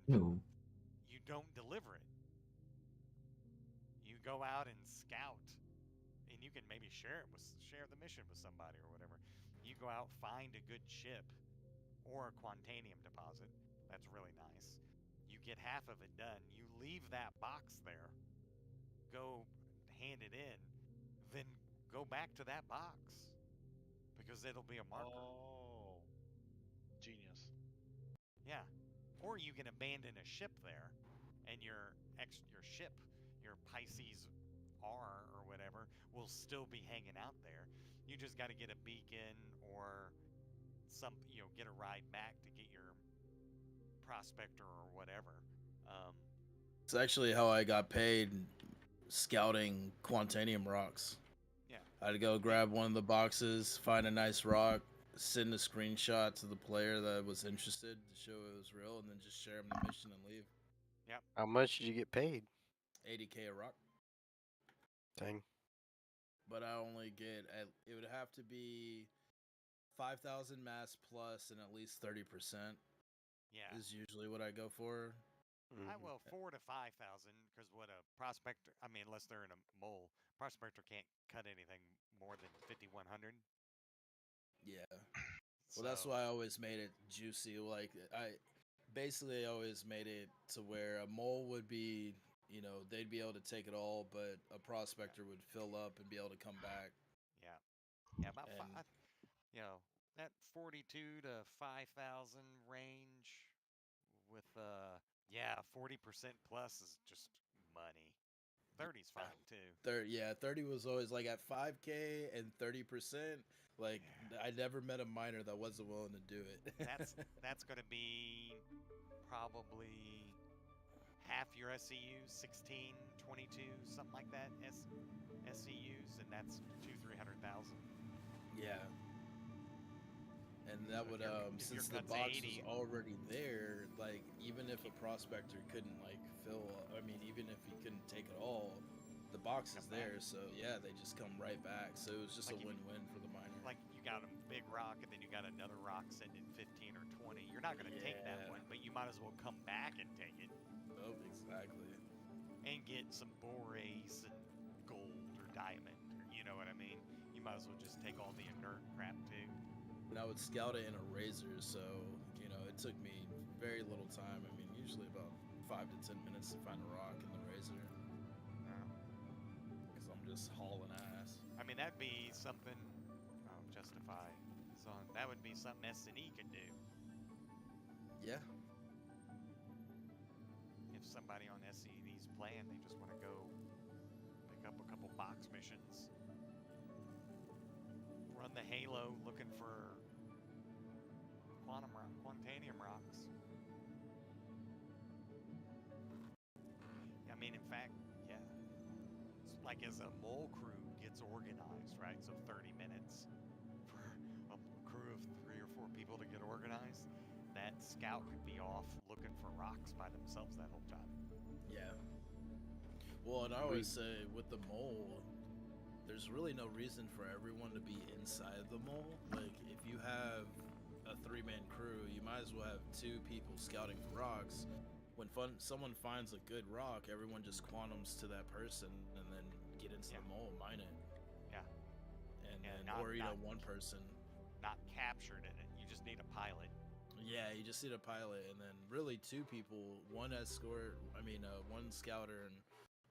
No. You don't deliver it. You go out and scout, and you can maybe share the mission with somebody or whatever. You go out, find a good ship or a quantanium deposit. That's really nice. You get half of it done. You leave that box there. Go hand it in, then go back to that box because it'll be a marker. Oh, genius. Yeah. Or you can abandon a ship there, and your ship, your Pisces R or whatever, will still be hanging out there. You just got to get a beacon or get a ride back to get your prospector or whatever. It's actually how I got paid scouting quantanium rocks. Yeah. I had to go grab one of the boxes, find a nice rock, send a screenshot to the player that was interested to show it was real, and then just share them the mission and leave. Yep. How much did you get paid? 80K a rock. Dang. But I only get, it would have to be 5,000 mass plus and at least 30%. Yeah. Is usually what I go for. Well, 4,000 to 5,000, because what a prospector, unless they're in a mole, prospector can't cut anything more than 5,100. Yeah. Well, that's why I always made it juicy. Like, I basically always made it to where a mole would be, they'd be able to take it all, but a prospector would fill up and be able to come back. Yeah. Yeah, about that 42 to 5,000 range with 40% plus is just money. 30's fine too. 30 was always like at 5K and 30%. Like, I never met a miner that wasn't willing to do it. That's going to be probably half your SCUs, 16, 22, something like that. SCUs, and that's 200,000-300,000. Yeah. And that would, since the box was already there, like, even if a prospector couldn't, like, even if he couldn't take it all, the box is there, so, yeah, they just come right back. So it was just a win-win for the miner. Like, you got a big rock, and then you got another rock sitting at 15 or 20. You're not going to take that one, but you might as well come back and take it. Oh, exactly. And get some borace and gold or diamond, or you know what I mean? You might as well just take all the inert crap, too. And I would scout it in a razor, so, it took me very little time. Usually about 5 to 10 minutes to find a rock in the razor. Because I'm just hauling ass. That'd be something, Justify. So that would be something S&E could do. Yeah. If somebody on SCV's plan, they just want to go pick up a couple box missions. Run the Halo looking for quantanium rocks. In fact, yeah. It's like as a mole crew gets organized, right? So 30 minutes for a crew of 3 or 4 people to get organized. That scout could be off looking for rocks by themselves that whole time. Yeah. Well, and I always say with the mole, there's really no reason for everyone to be inside the mole. Like, if you have a 3-man crew, you might as well have 2 people scouting for rocks. When someone finds a good rock, everyone just quantums to that person and then get into the mole, mine it. Yeah. And one person. Not captured in it. You just need a pilot. Yeah, you just need a pilot, and then really 2 people, one scouter and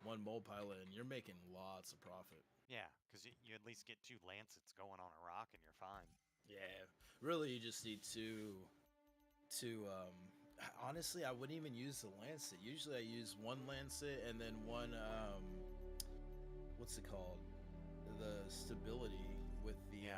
1 mole pilot, and you're making lots of profit. Yeah, because you at least get 2 lancets going on a rock and you're fine. Yeah, really you just need two honestly, I wouldn't even use the lancet. Usually I use 1 lancet and then 1, what's it called? The stability with the,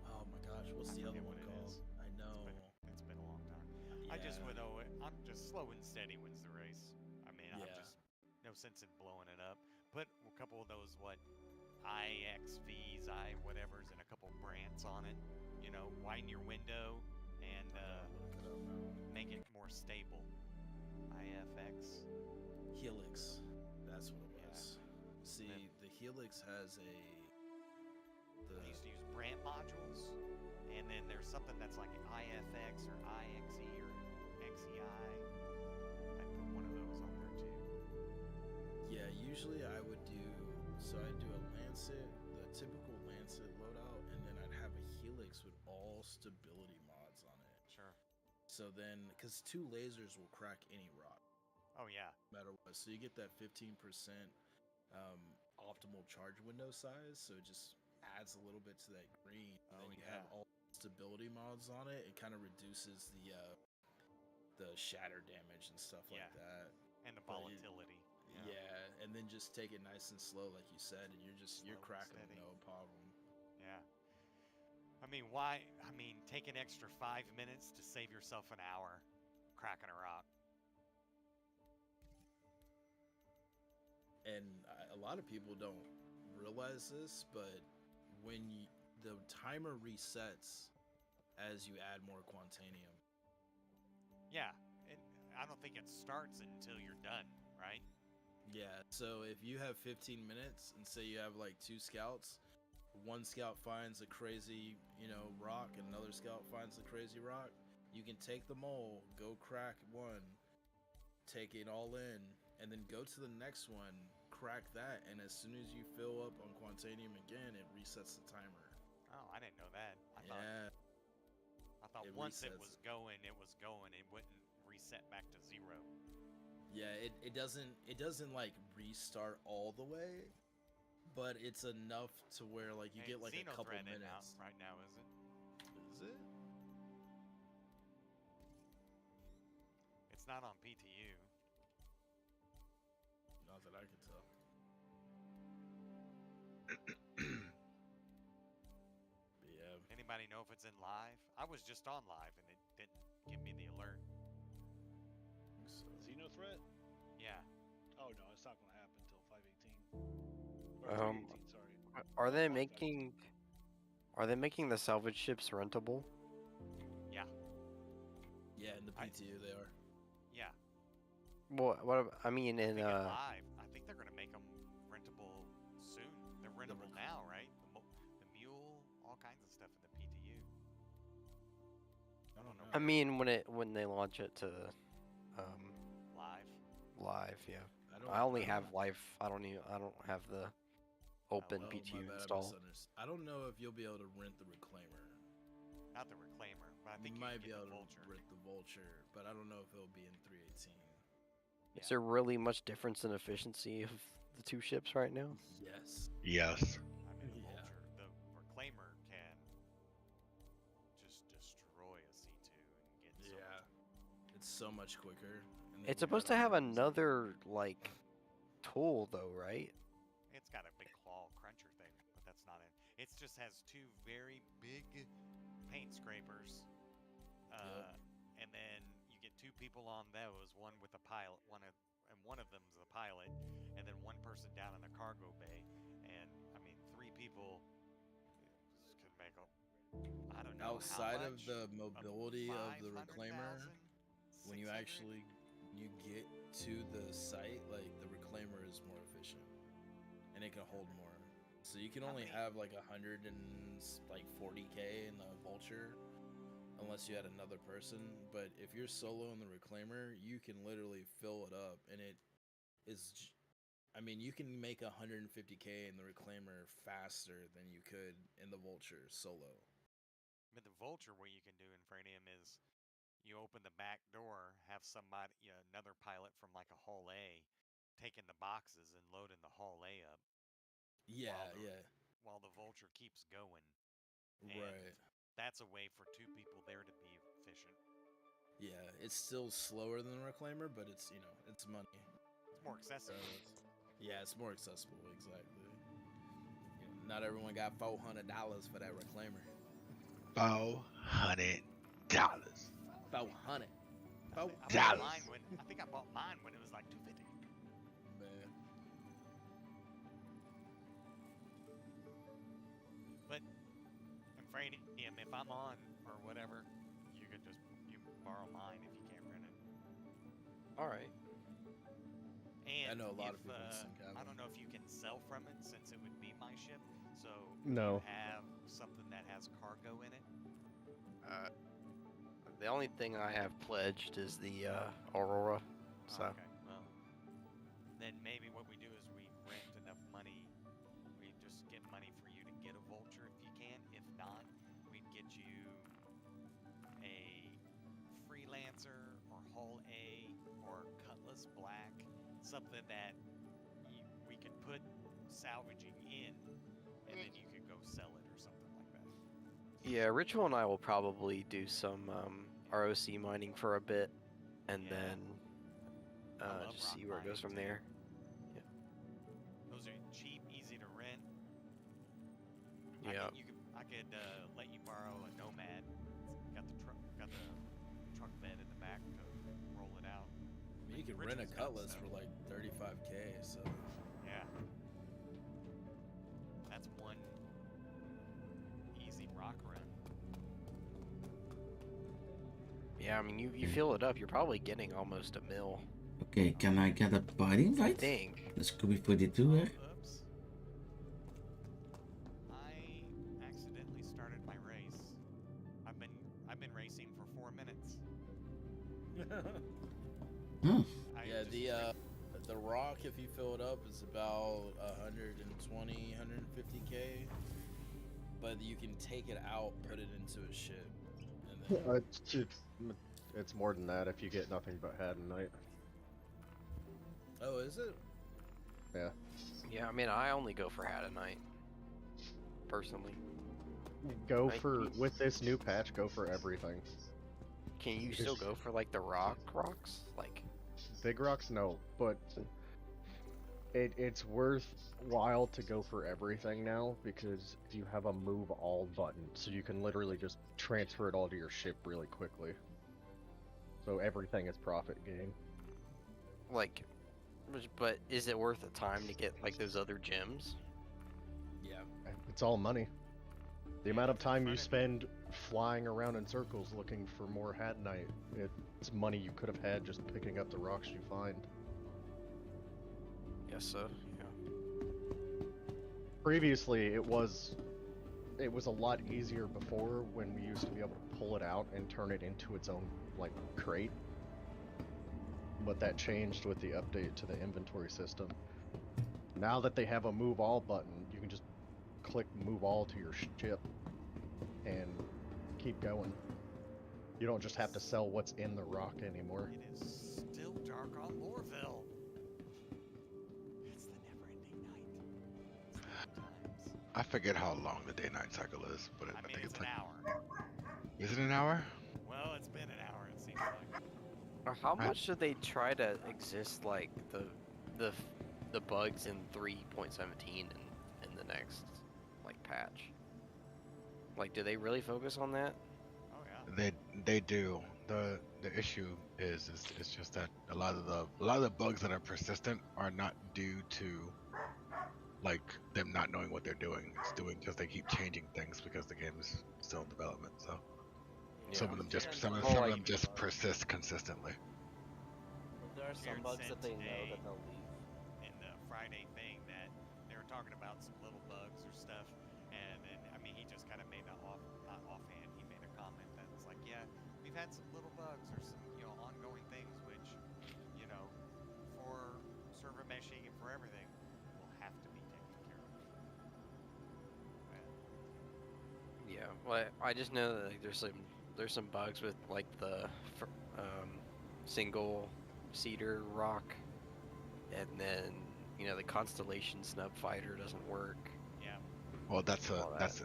oh my gosh, what's the other one called? I know. It's been a long time. Yeah. I just would owe it. I'm just slow and steady wins the race. I'm just no sense in blowing it up. Put a couple of those, IXVs, whatevers, and a couple brands on it. Widen your window and make it more stable. IFX. Helix. That's what it was. See, the Helix has I used to use brand modules, and then there's something that's like an IFX or IXE or XEI. usually I would do, so I'd do a Lancet, the typical Lancet loadout, and then I'd have a Helix with all stability mods on it. Sure. So then, because 2 lasers will crack any rock, Oh yeah. no matter what. So you get that 15% optimal charge window size, so it just adds a little bit to that green. And Oh, then you yeah. have all stability mods on it. It kind of reduces the shatter damage and stuff Yeah. like that. And the But you- volatility. Yeah, and then just take it nice and slow, like you said, and you're Slow and cracking steady. no problem. Yeah. I mean, why? I mean, take an extra 5 minutes to save yourself an hour cracking a rock. And a lot of people don't realize this, but when the timer resets as you add more Quantanium. Yeah. And I don't think it starts until you're done, right? Yeah, so if you have 15 minutes and say you have like 2 scouts, one scout finds a crazy, rock, and another scout finds a crazy rock, you can take the mole, go crack one, take it all in, and then go to the next one, crack that, and as soon as you fill up on Quantanium again, it resets the timer. Oh, I didn't know that. I thought it once it resets was going, it was going. It wouldn't reset back to 0. Yeah, it doesn't like restart all the way, but it's enough to where like you get like a couple Xenothread isn't out minutes. right now, is it? Is it? It's not on PTU. Not that I can tell. But yeah, Anybody know if it's in live? I was just on live and it didn't give me the alert. so. Xenothreat? Yeah. Oh no, it's not going to happen until 518. Or 318, sorry. Are they 518. making the salvage ships rentable? Yeah. Yeah, in the PTU they are. Yeah. I mean, I in think in live, I think they're going to make them rentable soon. They're rentable now, right? The mule, all kinds of stuff in the PTU. I don't know. I mean, when they launch it to Live. live, yeah. don't- I only don't- have live. I don't have the open oh, my PTU bad, I installed. misunderstood. I don't know if you'll be able to rent the Reclaimer. Not the Reclaimer, but I think You you might can be get able the to Vulture. rent the Vulture, but I don't know if it'll be in 318. Is there really much difference in efficiency of the 2 ships right now? Yes. Yes. I mean, the Yeah. Vulture, the Reclaimer can just destroy a C2 and get so much. It's so much quicker. And then It's you supposed to gotta have use it. another like tool though, right? It's got a big claw cruncher thing, but that's not it. It just has 2 very big paint scrapers, and then you get 2 people on those. One with a pilot, one of them's the pilot, and then one person down in the cargo bay. And I mean, 3 people could make a. I don't know. Outside how of much, the mobility of the Reclaimer, 500,000, when you 600? actually get to the site, like the Reclaimer is more efficient, and it can hold more. So you can How only many- have like 140k in the Vulture, unless you had another person. But if you're solo in the Reclaimer, you can literally fill it up, and it is. I mean, you can make 150k in the Reclaimer faster than you could in the Vulture solo. But the Vulture, what you can do in Franium is you open the back door, have somebody, another pilot from like a Hull A, taking the boxes and loading the Hull A up. Yeah, While the Vulture keeps going. And right. That's a way for 2 people there to be efficient. Yeah, it's still slower than the Reclaimer, but it's it's money. It's more accessible. Yeah, it's more accessible, exactly. Not everyone got $400 for that Reclaimer. $400. $400. I think I bought mine when it was like $250. Man. But in Franium, if I'm on or whatever, you can borrow mine if you can't rent it. All right. And I know a lot if, of people I don't know if you can sell from it since it would be my ship. So No. do you have something that has cargo in it? The only thing I have pledged is the Aurora. So Okay, well, then maybe what we do is we something that we could put salvaging in, and then you could go sell it or something like that. Yeah, Ritual and I will probably do some ROC mining for a bit, and Yeah. then I love just rock see where it goes mining, from too. there. Those are cheap, easy to rent. Yeah. I could let you borrow a Nomad. It's got the truck bed in the back to roll it out. I mean, you can rent a Ritual's got Cutlass stuff. for like 35K, so Yeah. That's one easy rock run. Yeah, I mean, you fill it up, you're probably getting almost a mil. Okay, can I get a party I invite? think. The Scooby-42 here. Oops. I accidentally started my race. I've been racing for 4 minutes. Oh, yeah, the rock, if you fill it up, is about 120, 150K. But you can take it out, put it into a ship, and then It's more than that if you get nothing but Had and Night. oh, is it? Yeah. Yeah, I mean, I only go for Hat at Night, personally. Go Right. for, with this new patch, go for everything. Can you still go for, like, the rocks? Like, Big rocks, no, but it's worthwhile to go for everything now because you have a move all button, so you can literally just transfer it all to your ship really quickly. So everything is profit gain. but is it worth the time to get, like, those other gems? Yeah. It's all money. The amount of time you Front of spend flying around in circles looking for more Hat Night, it's money you could have had just picking up the rocks you find. Guess so, yeah. Previously, it was a lot easier before when we used to be able to pull it out and turn it into its own, like, crate. But that changed with the update to the inventory system. Now that they have a move all button, you can just click move all to your ship and keep going. You don't just have to sell what's in the rock anymore. It is still dark on Loreville. It's the never-ending night. Sometimes. I forget how long the day-night cycle is, but I I mean, think it's it's an like. hour. Is it an hour? Well, it's been an hour, it seems like. Or how I- much do they try to exist, like, the bugs in 3.17 in the next, like, patch? Like, do they really focus on that? Oh, yeah. They do. The issue is it's just that a lot of the bugs that are persistent are not due to like them not knowing what they're doing. It's doing just they keep changing things because the game is still in development. So some of them just Well, some of like- them just persist consistently. There are some Jared bugs said that they know today that they'll leave. in the Friday thing that they were talking about some little bugs or stuff, and I mean, he just kind of made not offhand, he made a comment that was like, yeah, we've had some little bugs or some, ongoing things which, for server meshing and for everything, will have to be taken care of. Yeah, well, I just know that, like, there's some bugs with, like, the single cedar rock, and then the constellation snub fighter doesn't work. Yeah. Well, that's All that's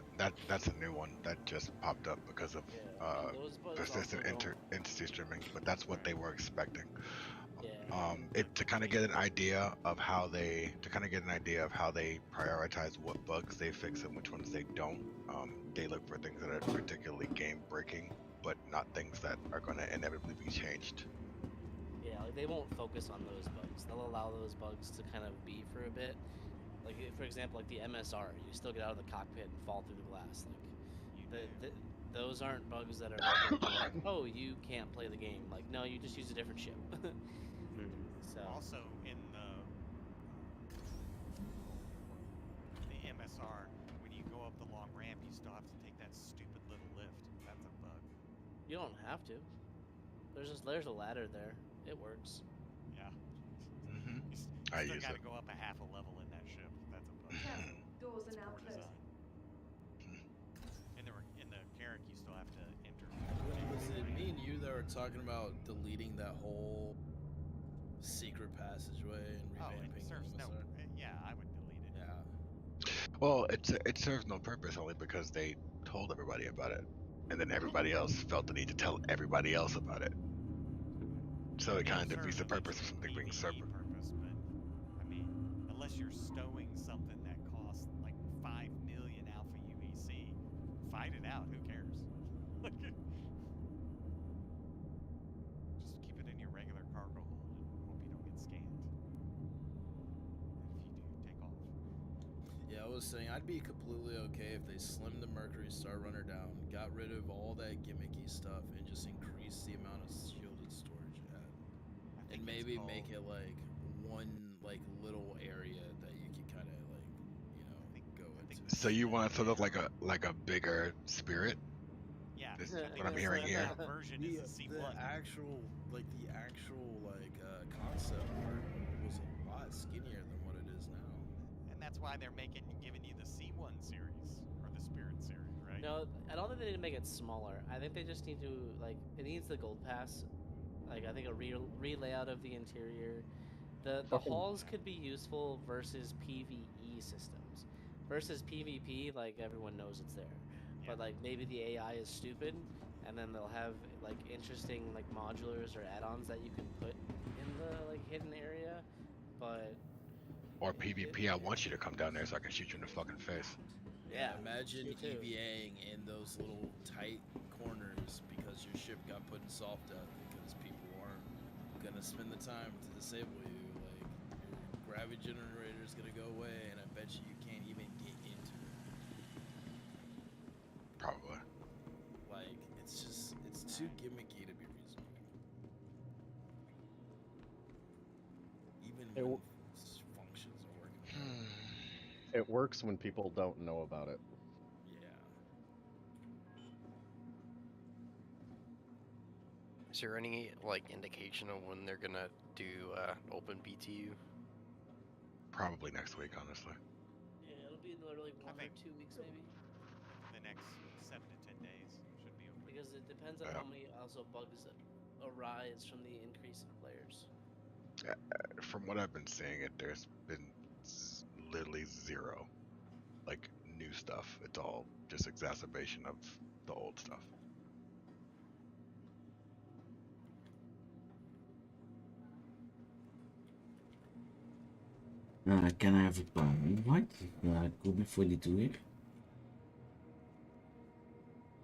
a new one that just popped up because of Yeah, and those bugs persistent also don't- entity streaming, but that's what they were expecting. Yeah. To kind of get an idea of how they prioritize what bugs they fix and which ones they don't. They look for things that are particularly game breaking, but not things that are going to inevitably be changed. Yeah, like they won't focus on those bugs. They'll allow those bugs to kind of be for a bit. Like, for example, like the MSR, you still get out of the cockpit and fall through the glass. Like, those aren't bugs that are like, oh, you can't play the game. Like, no, you just use a different ship. So Also, in the MSR, when you go up the long ramp, you still have to take that stupid little lift. That's a bug. you don't have to. There's a ladder there. It works. Yeah. Mm-hmm. You I still use gotta it. go up a half a level in that ship. That's a bug. Careful, doors are now Poor closing. design. In the Carrack, you still have to enter. Was it me and you that were talking about deleting that whole secret passageway and Oh, it revamping serves no. MSR. Yeah, I would delete it. Yeah. Well, it serves no purpose only because they told everybody about it, and then everybody else felt the need to tell everybody else about it. So it kind of defeats the purpose of something being separate. Purpose, but I mean, unless you're stowing something that costs like 5 million alpha UEC, fight it out. Who cares? Just keep it in your regular cargo hold and hope you don't get scanned. And if you do, take off. Yeah, I was saying I'd be completely okay if they slimmed the Mercury Star Runner down, got rid of all that gimmicky stuff, and just increased the amount of shielded storage you had. And maybe make it like one like little area that you can kind of like, you know, go into. So you want it to look like a bigger Spirit? Yeah, Is I what think I'm the hearing here. standard version is a C1. The actual concept art was a lot skinnier than what it is now. And that's why they're giving you the C1 series or the Spirit series, right? No, I don't think they need to make it smaller. I think they just need to it needs the gold pass. Like I think a re-layout of the interior. The halls could be useful versus PvE systems. Versus PvP, like everyone knows it's there. Yeah. But like maybe the AI is stupid, and then they'll have like interesting like modulars or add-ons that you can put in the like hidden area. But Or PvP, I want you to come down there so I can shoot you in the fucking face. yeah, Imagine me too. EVAing in those little tight corners because your ship got put in soft death because people aren't gonna spend the time to disable you. Like your gravity generator is gonna go away, and I bet you can't even get into it. Probably. Like it's too gimmicky to be reasonable. Even when functions are working. It works when people don't know about it. Yeah. Is there any like indication of when they're gonna do open BTU? Probably next week, honestly. Yeah, it'll be another like 1 or 2 weeks maybe. The next 7 to 10 days should be open. Because it depends on how many also bugs arise from the increase in players. From what I've been seeing, there's been literally zero, like, new stuff. It's all just exacerbation of the old stuff. Can I have a power invite? Kobe 42 here.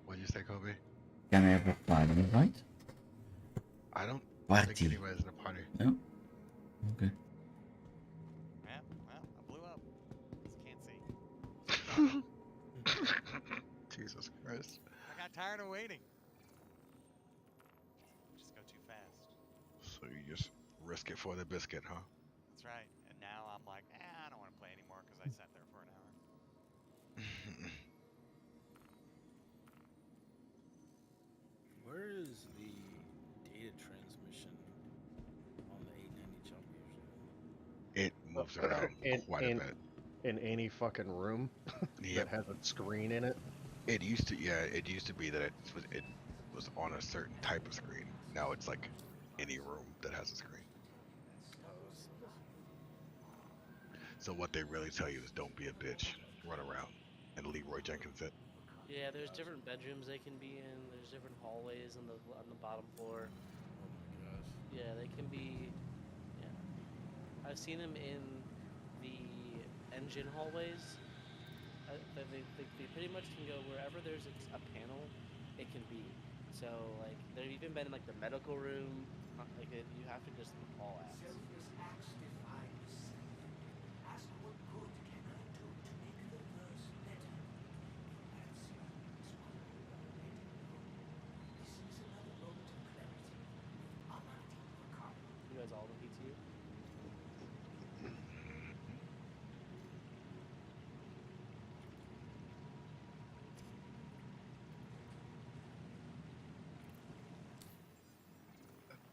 What'd you say, Kobe? Can I have a party invite? I don't Party. think anybody's in a party. No? Okay. Yeah, well, I blew up. Just can't see. Jesus Christ. I got tired of waiting. Just go too fast. So you just risk it for the biscuit, huh? That's right. And now I'm like, I don't want to play anymore because I sat there for an hour. Where is the data transmission on the 890 chunk usually? It moves around quite a bit. In any fucking room that has a screen in it. It used to be that it was on a certain type of screen. Now it's like any room that has a screen. So what they really tell you is don't be a bitch, run around, and Leroy Jenkins it. Yeah, there's different bedrooms they can be in. There's different hallways on the bottom floor. Oh my gosh. Yeah, they can be. Yeah, I've seen them in the engine hallways. They pretty much can go wherever there's a panel, it can be. So like they've even been in like the medical room. Like you have to just haul ass. You guys all the PTU?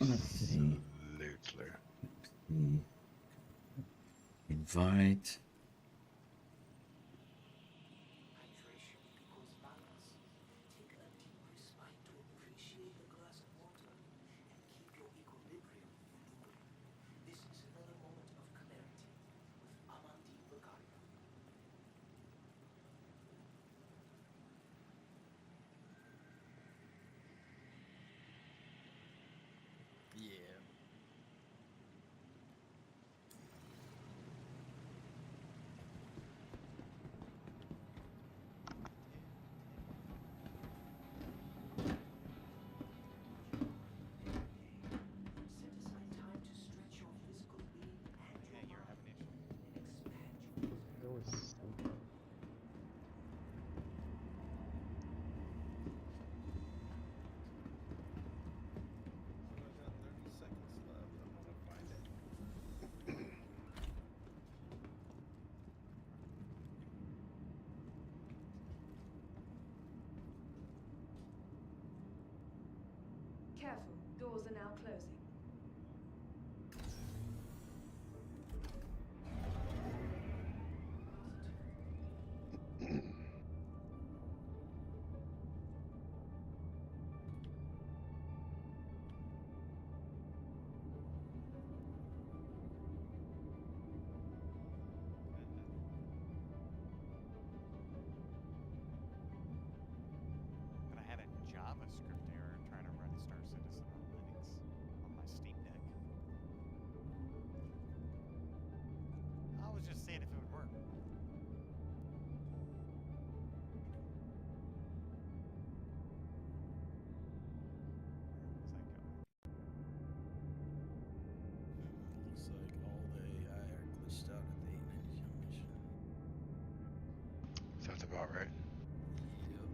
Let's see. Absolutely. Invite. Careful, doors are now closing. But I had a JavaScript error trying to run Star Citizen on Linux on my Steam Deck. I was just seeing if it would work. Where was I going? Looks like all the AI are glitched out at the 890 mission. Sounds about right. Yep.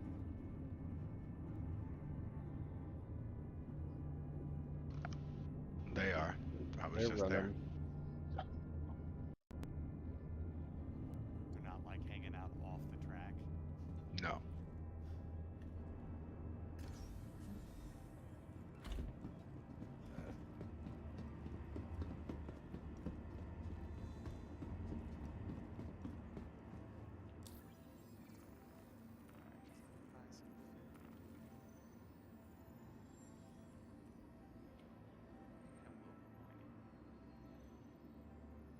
They are. I was They're just there. running. They're not like hanging out off the track. No.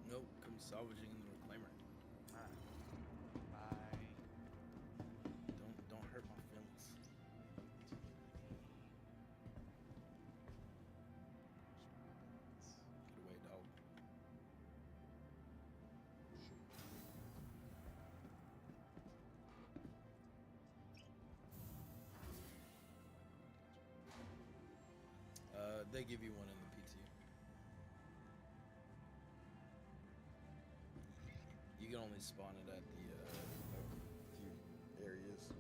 Nope, come salvaging in the reclaimer. Bye. Don't hurt my feelings. Get away, dog. They give you one in the PTU. You can only spawn it at the few areas.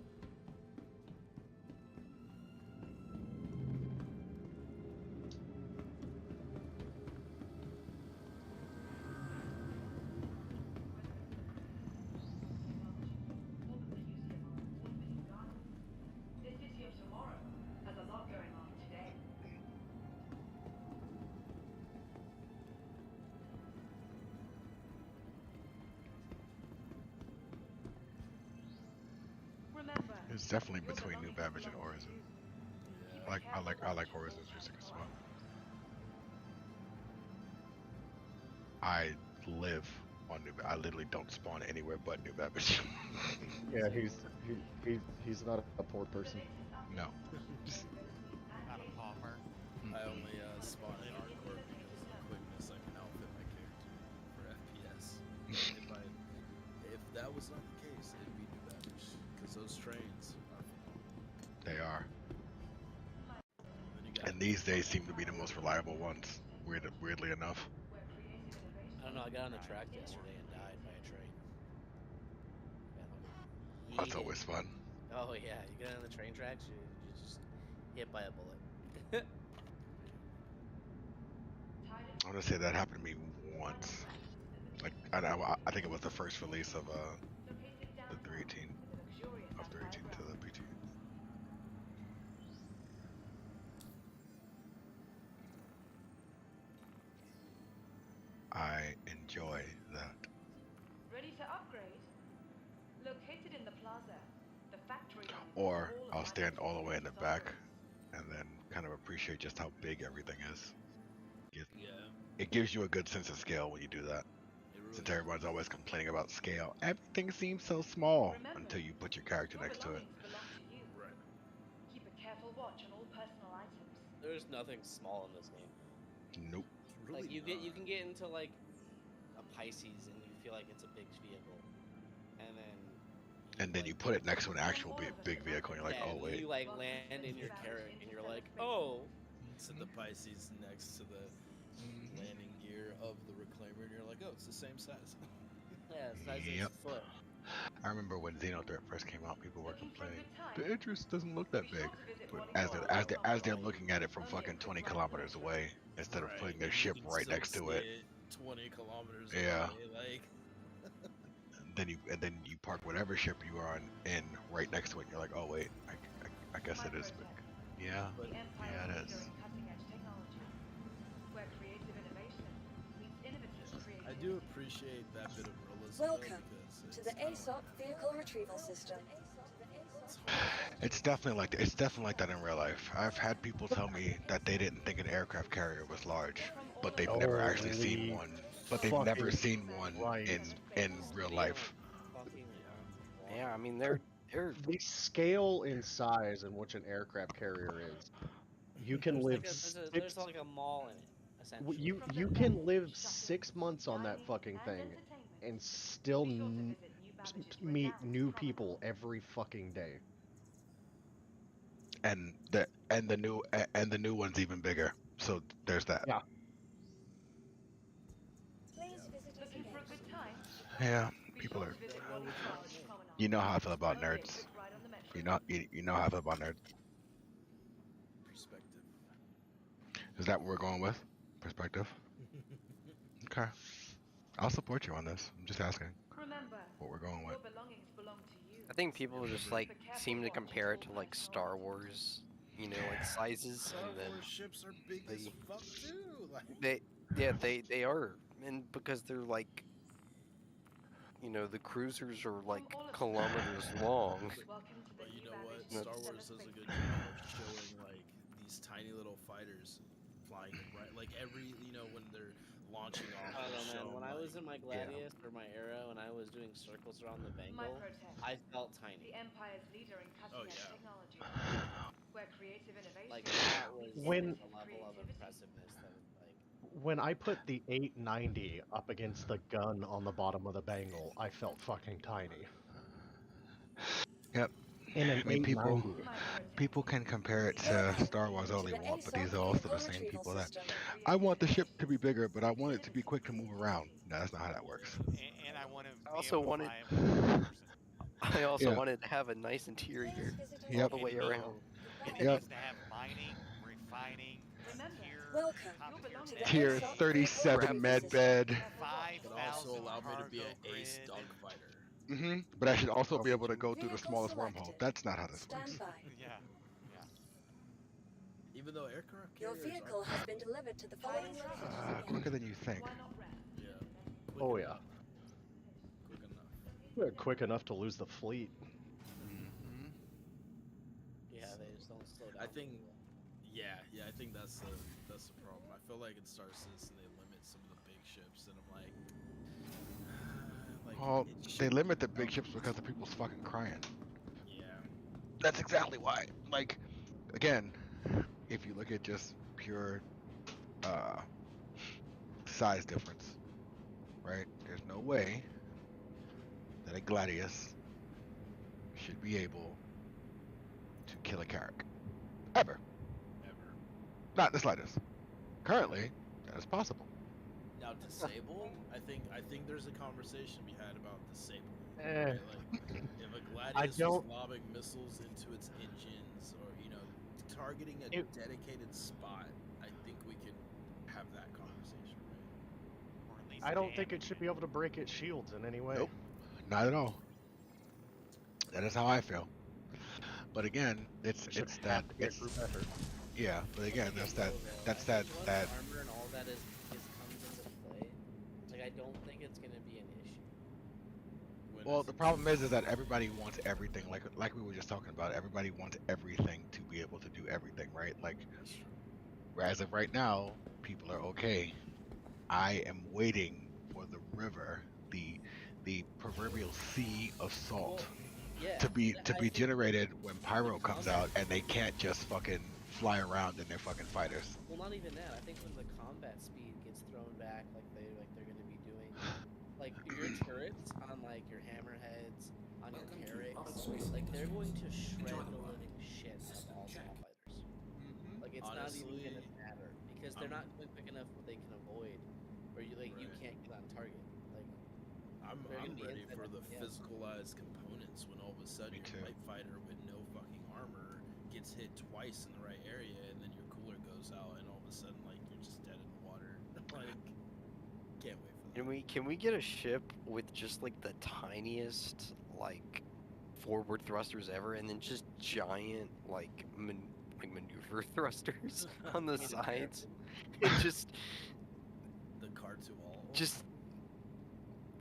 The city of tomorrow has a lot going on today. Remember, It's definitely between New Babbage and Horizon. I like Horizon's music as well. I live on New Babbage. I literally don't spawn anywhere but New Babbage. Yeah, he's not a poor person. No. Not a pauper. I only spawn in hardcore because of the quickness I can outfit my character for FPS. If that was not the case, it'd be New Babbage because those trains are phenomenal. They are. Then you got And these days seem to be the most reliable ones. Weirdly enough. I don't know. I got on the track yesterday and died by a train. That's always fun. Oh yeah, you get on the train tracks, you just hit by a bullet. I want to say that happened to me once. Like I think it was the first release of the 318 of 318 to the PTU. I enjoy that. ready to upgrade? Located in the plaza, the factory. Or I'll stand all the way in the back and then kind of appreciate just how big everything is. yeah, It gives you a good sense of scale when you do that. it really Since does. everyone's always complaining about scale, everything seems so small until you put your character next to it. Right. Keep a careful watch on all personal items. There's nothing small in this game. Nope. Really Like you not. can get into like a Pisces and you feel like it's a big vehicle, and then And then you put it next to an actual big vehicle, and you're like, yeah, oh and wait. you like land in your carrot and you're like, oh, Set the Pisces next to the landing gear of the reclaimer, and you're like, oh, it's the same size. yeah, it's size of Yep. his foot. I remember when Xenothreat first came out, people were complaining the interest doesn't look that big. But as they're looking at it from fucking 20 kilometers away instead of Right, putting their and you ship can right still next to see it, 20 kilometers Yeah. away, like. then you park whatever ship you are on in right next to it, and you're like, oh wait, I guess it is big. Yeah, But yeah it is. do appreciate that bit of realism. though, Welcome because to the it's kinda ASOP vehicle retrieval system. it's hard. It's definitely like that in real life. I've had people tell me that they didn't think an aircraft carrier was large, but they've never actually seen Holy one. But they've never fucking seen one Christ. in real life. Fucking Yeah, I mean they're The scale in size in which an aircraft carrier is. You can there's live like a, there's like a mall in it, essentially. you can live 6 months on that fucking thing and still meet new people every fucking day. And the new one's even bigger. So there's that. Yeah. Please visit us Looking for a again. good time? Yeah, Be people sure are. to visit Wally Farms Promenade. You know how I feel about Only a nerds. quick ride on the metro. You know how I feel about nerds. Perspective. Is that what we're going with? Perspective. Okay. I'll support you on this. I'm just asking Remember, what we're going with. your belongings belong to you. I think people just like seem to compare it to like Star Wars, you know, like sizes, Star and then Wars ships are big as they- fuck too. Like, they are, and because they're like, you know, the cruisers are like kilometers long. Welcome to the but you new know what? Baggage Star Center Wars does a Space good Station. job of showing like these tiny little fighters flying right, like every when they're launching off. I don't know, they'll man. show When 'em, I was like- in my Gladiator or my arrow and I was doing circles around the My Bengal, protest. I felt The tiny. Empire's leader in cutting-edge yeah. technology. Where creative innovation Like that was When- a level of impressiveness that was like. When I put the 890 up against the gun on the bottom of the Bengal, I felt fucking tiny. Yep. In an I mean, 890. people can compare it to Welcome Star Wars all to they the want, but ASOP these are also vehicle the same retrieval people that system. I want the ship to be bigger, but I want it to be quick to move around. No, that's not how that works. And I want to I be also able to wanted- fly it with another person. I also Yeah. wanted to have a nice interior Please visit us all Yep. the again. way around. It Goodbye. Yep. needs to have mining, refining, Remember, tier, Welcome top your tier belongings tech, Tier ASOP 37 vehicle med retrieval bed. system. 5,000 But also allow me to be cargo an ace grid. dog fighter. But I should also be able to go through the Vehicle smallest selected. wormhole. That's not how this Stand works. by. Yeah, yeah. Even though aircraft Your carriers vehicle aren't has been delivered to the following location. Quicker than you think. why not rest? yeah, quick Oh, enough. Quick enough. We're quick enough to lose the fleet. Yeah, they just don't slow down. I think, yeah, I think that's the problem. I feel like in Star Citizen they limit some of the big ships, and I'm like, Well, it they should- limit the big ships because of people's fucking crying. Yeah, That's exactly why. Like, again, if you look at just pure size difference, right? There's no way that a Gladius should be able to kill a Carrack. Ever. ever. Not the slightest. Currently, that is possible. Now disable, I think there's a conversation to be had about disable. Eh. Right? Like, if a Gladius don't- was lobbing missiles into its engines, or targeting a dedicated spot, I think we could have that conversation. Right? Or at least I don't think it damage should be able to break its shields in any way. Nope. Not at all. That is how I feel. But again, it's It should that have to be a it's group effort. yeah. But again, that's that I think once that armor and all that is comes into play. Like I don't think it's gonna be an issue. When Well, is the it- problem is that everybody wants everything. Like we were just talking about, everybody wants everything to be able to do everything, right? Like, as of right now, people are okay. I am waiting for the river, the proverbial sea of salt, Yeah. to be I think generated when Pyro comes combat- out, and they can't just fucking fly around in their fucking fighters. Well, not even that. I think when the combat speed gets thrown back, like they're gonna be doing, like your turrets on like your hammerheads, on your carracks, like they're going to shred the living shit out of all small fighters. Like it's not even Honestly, gonna matter because they're not going quick enough where they can avoid, or you Right. can't get on target. Like I'm They're gonna be ready inside for the- the yeah. physicalized components when all of a sudden Me your too. light fighter with no fucking armor gets hit twice in the right area, and then your cooler goes out, and all of a sudden like you're just dead in the water. Like, can't wait for that. Can we get a ship with just like the tiniest like forward thrusters ever, and then just giant like maneuver thrusters on the sides, and just The car to all. just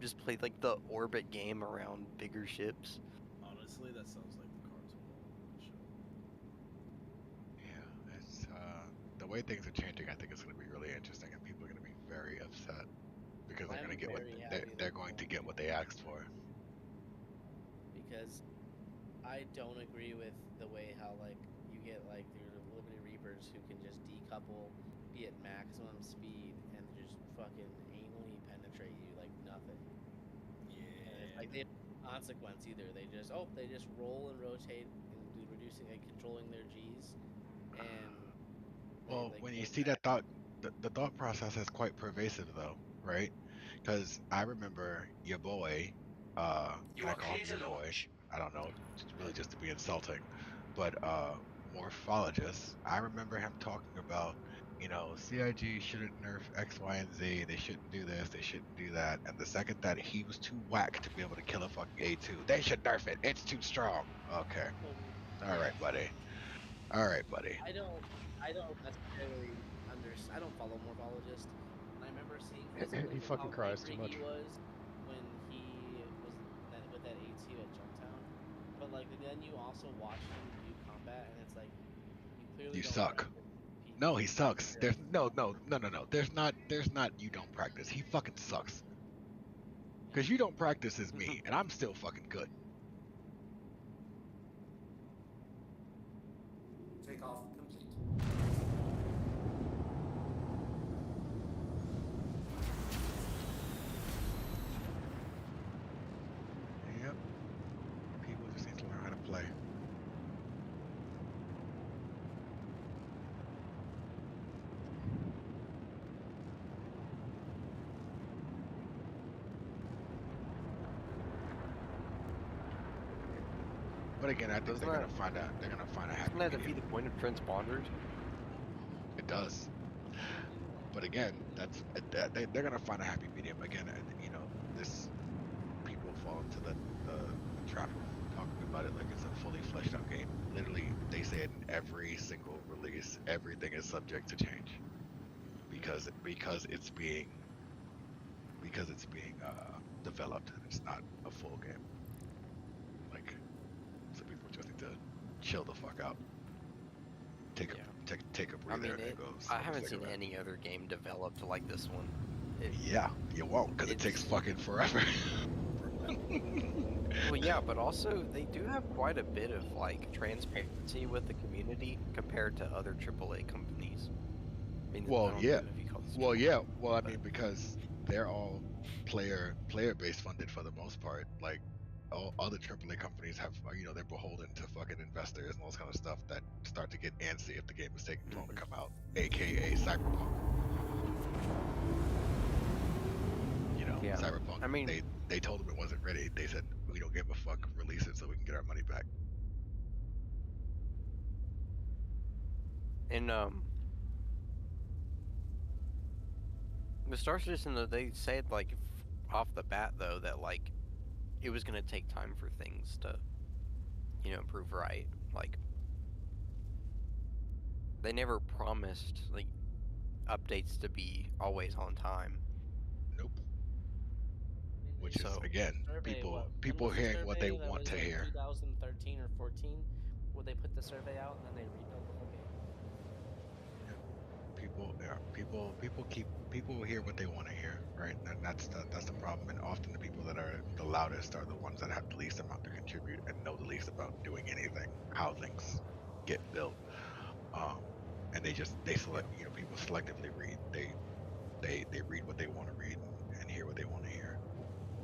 just play like the orbit game around bigger ships. Honestly, that sounds like the cards will show. Yeah, it's the way things are changing. I think it's going to be really interesting, and people are going to be very upset because they're I'm going to get what very happy they're that going to people get what they asked for. because I don't agree with the way how like you get like your limited reapers who can just decouple, be at maximum speed, and just fucking anally penetrate you like nothing. And it's like they have no consequence either. They just roll and rotate and do reducing and controlling their G's. And Well, like, when you go see back. that thought, the thought process is quite pervasive, though, right? Because I remember your boy, You and I are call him clear your to boy. launch. I don't know, it's really just to be insulting, but Morphologist. I remember him talking about, CIG shouldn't nerf X, Y, and Z. They shouldn't do this. They shouldn't do that. And the second that he was too whack to be able to kill a fucking A2, they should nerf it. It's too strong. Okay. All right, buddy. All right, buddy. I don't necessarily understand. I don't follow Morphologist. And I remember seeing physically He fucking how cries angry too much. he was when he was with that A2 at Junktown. But like then you also watch him do combat, and it's like you clearly You don't suck. practice No, he sucks. PvP. There's no. There's not you don't practice. He fucking sucks. Cause you don't practice as me, and I'm still fucking good. Takeoff complete. Yep. People just need to learn how to play. But again, I think Doesn't they're that- gonna find a happy Doesn't that defeat medium. the point of transponders? It does. But again, they're gonna find a happy medium. Again, this people fall into the trap of talking about it like it's a fully fleshed out game. Literally, they say it in every single release. Everything is subject to change because it's being developed and it's not a full game. Like, so people just need to chill the fuck out. Take a breather and go. I smoke a haven't seen cigarette. any other game developed like this one. Yeah, you won't, because it takes fucking forever. Well, yeah, but also they do have quite a bit of like transparency with the community compared to other AAA companies. I mean, Well, I don't yeah. know if you call this Well, AAA, yeah. Well, I but- mean, because they're all player base funded for the most part. Like all other AAA companies have, they're beholden to fucking investors and all this kind of stuff that start to get antsy if the game is taking too long to come out, aka Cyberpunk. Yeah. Cyberpunk. I mean- they told them it wasn't ready. They said we don't give a fuck, release it so we can get our money back. And the Star Citizen, though, they said like off the bat though that like it was gonna take time for things to, prove right. Like they never promised like updates to be always on time. Nope. Which is So- again, Survey, people when was the hearing what they survey? That want was to in hear. 2013 or 14, where they put the survey out and then they rebuilt the whole game. People hear what they want to hear, right? And that's the problem. And often the people that are the loudest are the ones that have the least amount to contribute and know the least about doing anything, how things get built. And they select, people selectively read. They read what they want to read and hear what they want to hear.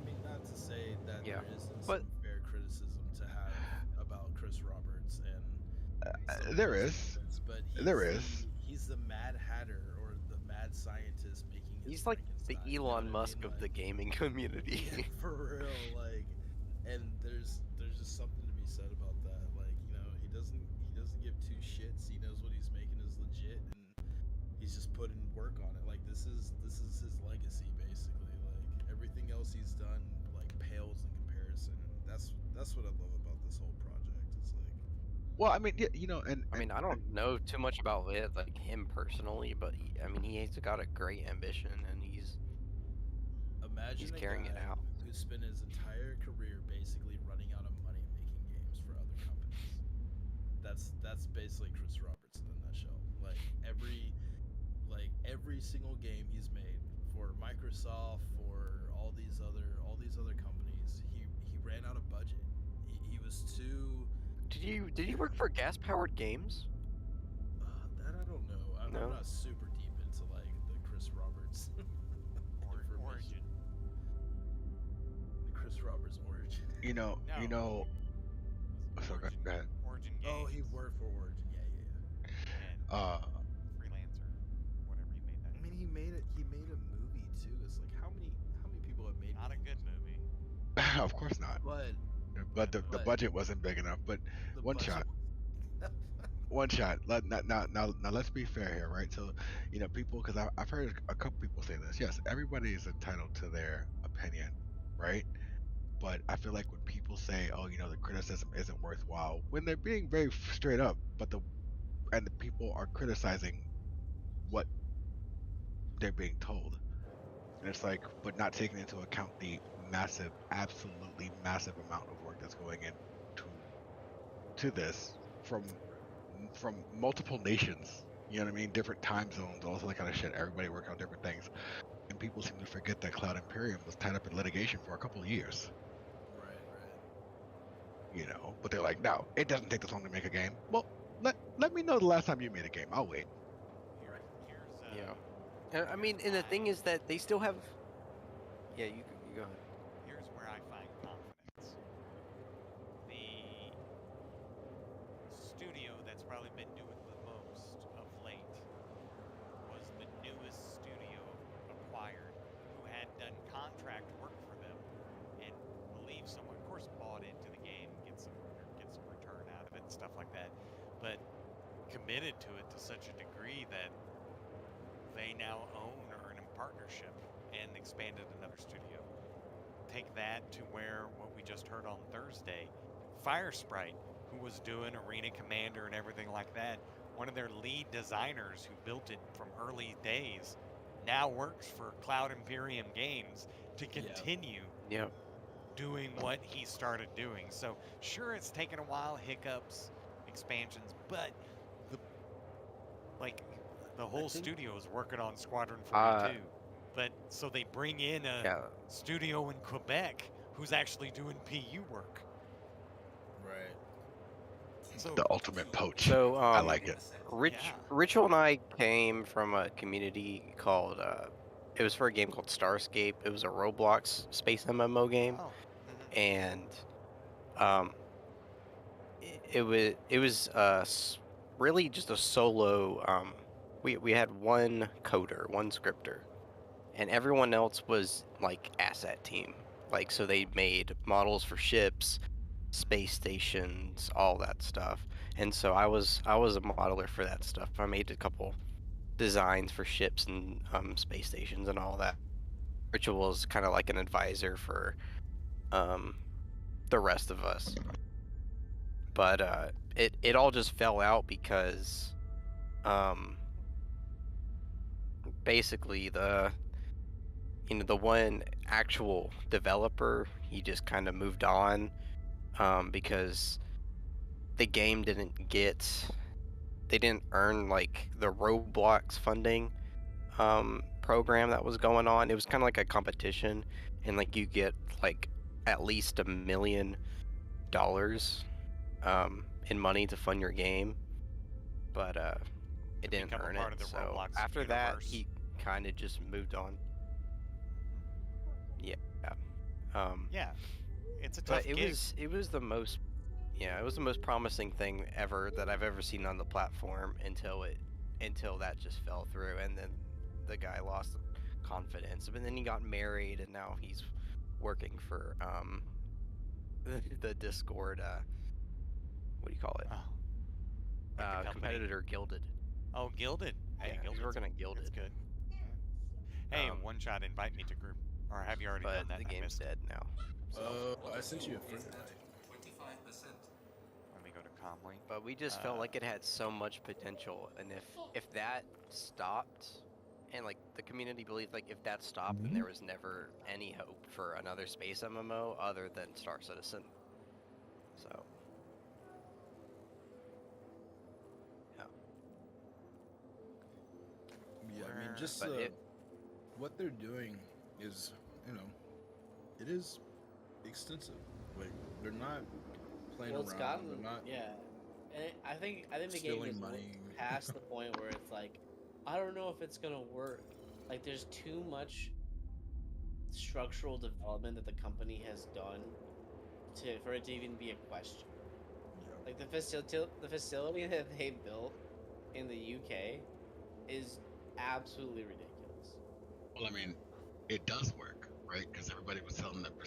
I mean, not to say that Yeah, there isn't but- some fair criticism to have about Chris Roberts and some of There his is. comments, but There is. He's the Mad Hatter or the Mad Scientist making his He's like the Frankenstein, you know Elon what I Musk mean? of the Like, gaming community. yeah, for real, like, and there's just something to be said about that. Like, he doesn't give two shits. He knows what he's making is legit, and he's just putting work on it. Like, this is his legacy, basically. Like, everything else he's done like pales in comparison. And that's what I love about this whole project. It's like, Well, I mean, yeah, I mean, I don't know too much about it, like him personally, but he's got a great ambition, and he's Imagine He's a carrying it guy out. who spent his entire career basically running out of money making games for other companies. That's basically Chris Roberts in a nutshell. Like every single game he's made for Microsoft, for all these other companies, he ran out of budget. He was too. Did you work for Gas Powered Games? That I don't know. I'm No? not super deep into like the Chris Roberts Origin. The Chris Roberts origin. You know. So go ahead. Origin Games. Oh, he worked for Origin. Yeah. And freelancer, whatever he made that. I mean, he made a movie too. It's like how many people have made? Not a good movie. Of course not. But the budget wasn't big enough. But one shot. Now let's be fair here, right? So, people, because I've heard a couple people say this. Yes, everybody is entitled to their opinion, right? But I feel like when people say, "Oh, the criticism isn't worthwhile," when they're being very straight up, the people are criticizing what they're being told, and it's like, but not taking into account the massive, absolutely massive amount of work that's going into this from multiple nations. You know what I mean? Different time zones, all that kind of shit. Everybody working on different things, and people seem to forget that Cloud Imperium was tied up in litigation for a couple of years. Right. But they're like, no, it doesn't take this long to make a game. Well, let me know the last time you made a game. I'll wait. Yeah. I mean, and the thing is that they still have. Yeah, you go ahead. Here's where I find confidence. The studio that's probably been doing the most of late was the newest studio acquired, who had done contract work for them, and believe someone, of course, bought into the game, get some return out of it and stuff like that, but committed to it to such a degree that they now own or are in partnership and expanded another studio. Take that to where what we just heard on Thursday, Firesprite, who was doing Arena Commander and everything like that, one of their lead designers who built it from early days, now works for Cloud Imperium Games to continue doing what he started doing. So sure, it's taken a while, hiccups, expansions, but the whole studio is working on Squadron 42. But so they bring in a studio in Quebec who's actually doing PU work. Right. So, the ultimate poach. So I like it. Ritual and I came from a community called. It was for a game called Starscape. It was a Roblox space MMO game, and it was really just a solo. We had one coder, one scripter, and everyone else was like asset team. Like, so they made models for ships, space stations, all that stuff. And so I was a modeler for that stuff. I made a couple designs for ships and space stations and all that. Ritual is kind of like an advisor for the rest of us. But it all just fell out because basically the one actual developer, he just kind of moved on because the game they didn't earn like the Roblox funding program that was going on. It was kind of like a competition, and like you get like at least $1 million in money to fund your game, but it didn't earn it. So Roblox after universe. that, he kind of just moved on. Yeah. Yeah, it's a tough but gig. it was the most promising thing ever that I've ever seen on the platform until that just fell through, and then the guy lost confidence. But then he got married, and now he's working for the Discord. What do you call it? Like competitor Gilded. Oh, Gilded. Hey, Yeah, Gilded's he's working at Gilded. That's good. Hey, one shot, invite me to group. Or have you already done that? The game's dead now. I sent you a friend. 25%. Let me go to Comlink. But we just felt like it had so much potential, and if that stopped, and like the community believed like if that stopped, then there was never any hope for another space MMO other than Star Citizen. So. Yeah, I mean, just But what they're doing is, you know, it is extensive. Like they're not playing Well, it's around. gotten, They're not yeah. And I think the game stealing is money. past the point where it's like, I don't know if it's gonna work. Like, there's too much structural development that the company has done for it to even be a question. Yeah. Like the facility that they built in the UK is absolutely ridiculous. Well, I mean, it does work, right? Because everybody was telling that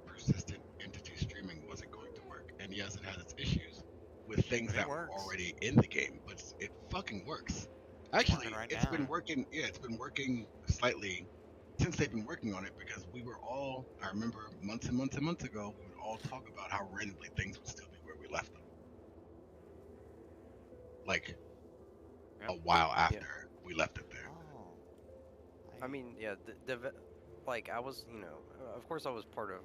persistent entity streaming wasn't going to work, and yes, it has its issues with things But it that were works. already in the game, but it fucking works. Actually, working right it's now. been working. Yeah, it's been working slightly since they've been working on it, because we were all, I remember months and months and months ago, we would all talk about how randomly things would still be where we left them. Like Yep. a while after we left it there. Oh. I mean, yeah, like I was, you know, of course I was part of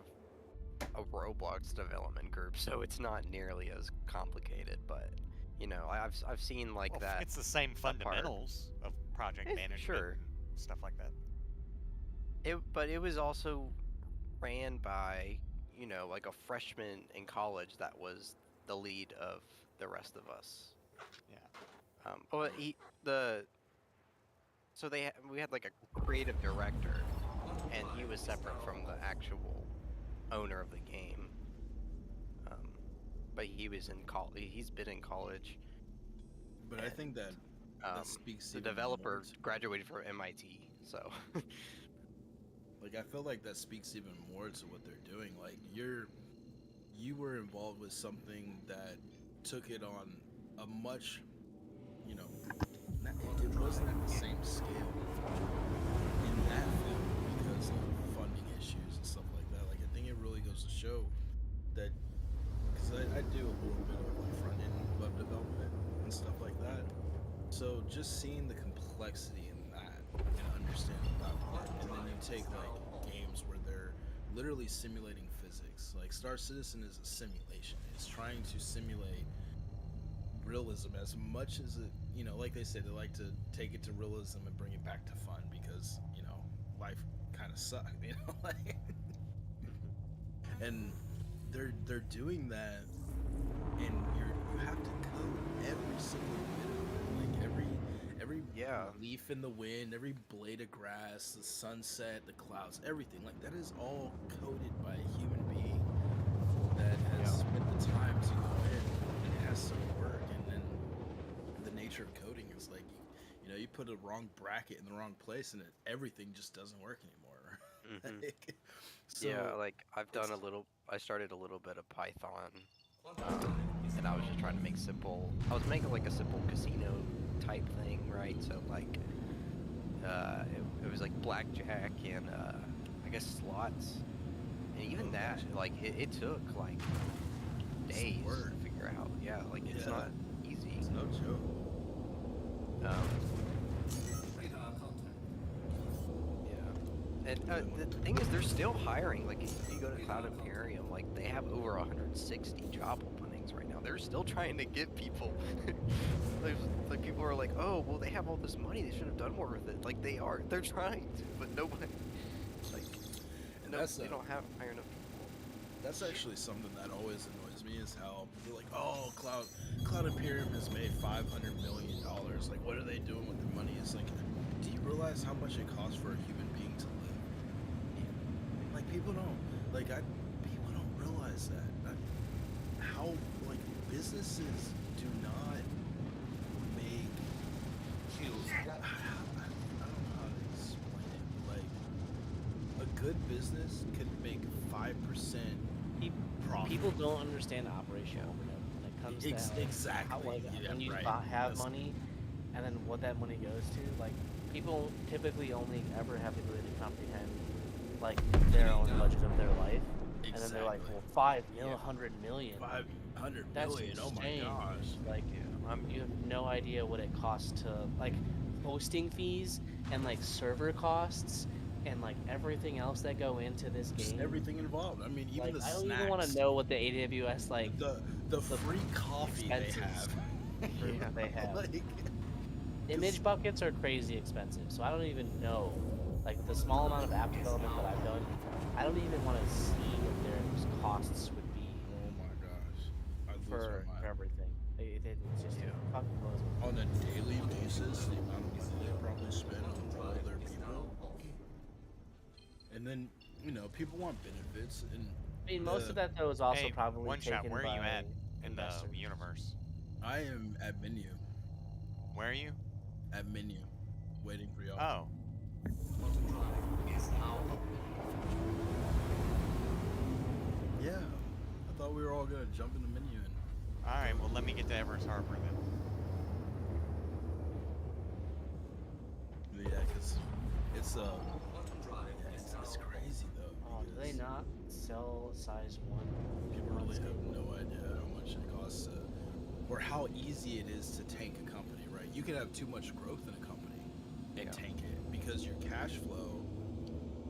a Roblox development group, so it's not nearly as complicated. But you know, I've seen like Well, that. it's the same fundamentals of project management Sure. and stuff like that. But it was also ran by, you know, like a freshman in college that was the lead of the rest of us. Yeah. But so we had like a creative director, and he was separate from the actual owner of the game. But he was in college. He's been in college. But I think that speaks the even developer more to- graduated from MIT, so. Like, I feel like that speaks even more to what they're doing. Like, you were involved with something that took it on a much, you know, it wasn't at the same scale in that field because of funding issues and stuff like that. Like, I think it really goes to show that, because I do a little bit of like front-end web development and stuff like that. So just seeing the complexity in that and understanding that part, and then you take like games where they're literally simulating physics. Like Star Citizen is a simulation. It's trying to simulate realism as much as it, you know, like they say, they like to take it to realism and bring it back to fun because, you know, life kind of sucked, you know, like, and they're doing that, and you have to code every single bit of it, like every leaf in the wind, every blade of grass, the sunset, the clouds, everything. Like that is all coded by a human being that has spent the time to go in, and it has to work. And then the nature of coding is like, you know, you put a wrong bracket in the wrong place, and everything just doesn't work anymore. Like, so yeah, like I started a little bit of Python, and I was just trying to make I was making like a simple casino type thing, right? So like, it was like blackjack and I guess slots, and even that, like it took like days to figure out. Yeah, like it's not easy. It's no joke. And the thing is, they're still hiring. Like, if you go to Cloud Imperium, like, they have over 160 job openings right now. They're still trying to get people. Like, people are like, oh, well, they have all this money. They should have done more with it. Like, they're trying to, but nobody, like, they don't have hire enough people. That's actually something that always annoys me, is how they're like, oh, Cloud Imperium has made $500 million. Like, what are they doing with the money? It's like, do you realize how much it costs for a human being to live? Like, people don't realize that how, like, businesses do not make, I don't know how to explain it, but like, a good business could make 5% profit. People don't understand operational overhead when it comes to exactly how, like, yeah, when you right. have money, and then what that money goes to. Like, people typically only ever have the ability to comprehend like their own budget of their life, and then they're like, well, 100 million. 500 That's million. Oh my insane. gosh. Like, You have no idea what it costs to like hosting fees and like server costs and like everything else that go into this Just game. everything involved. I mean, even Like, the I don't snacks. even want to know what the AWS like the free coffee they expenses have. they have. Like, Image buckets are crazy expensive, so I don't even know. Like the small amount of app development that I've done, I don't even want to see what their costs would be. oh my gosh, I lose for my mind. everything. It's just fucking blows me. On a daily basis, the amount of money they probably spend on all their people. And then, you know, people want benefits. And I mean, most of that though is also Hey, probably one shot. taken Where are you by at in the investors. universe? I am at menu. Where are you? At menu, waiting for y'all. Oh. Yeah, I thought we were all gonna jump in the menu and. All right. Well, let me get to Everest Harbor then. Yeah, cause it's it's crazy though. Oh, do they not sell size 1? People really have no idea how much it costs to, or how easy it is to tank a company, right? You can have too much growth in a company and tank it because your cash flow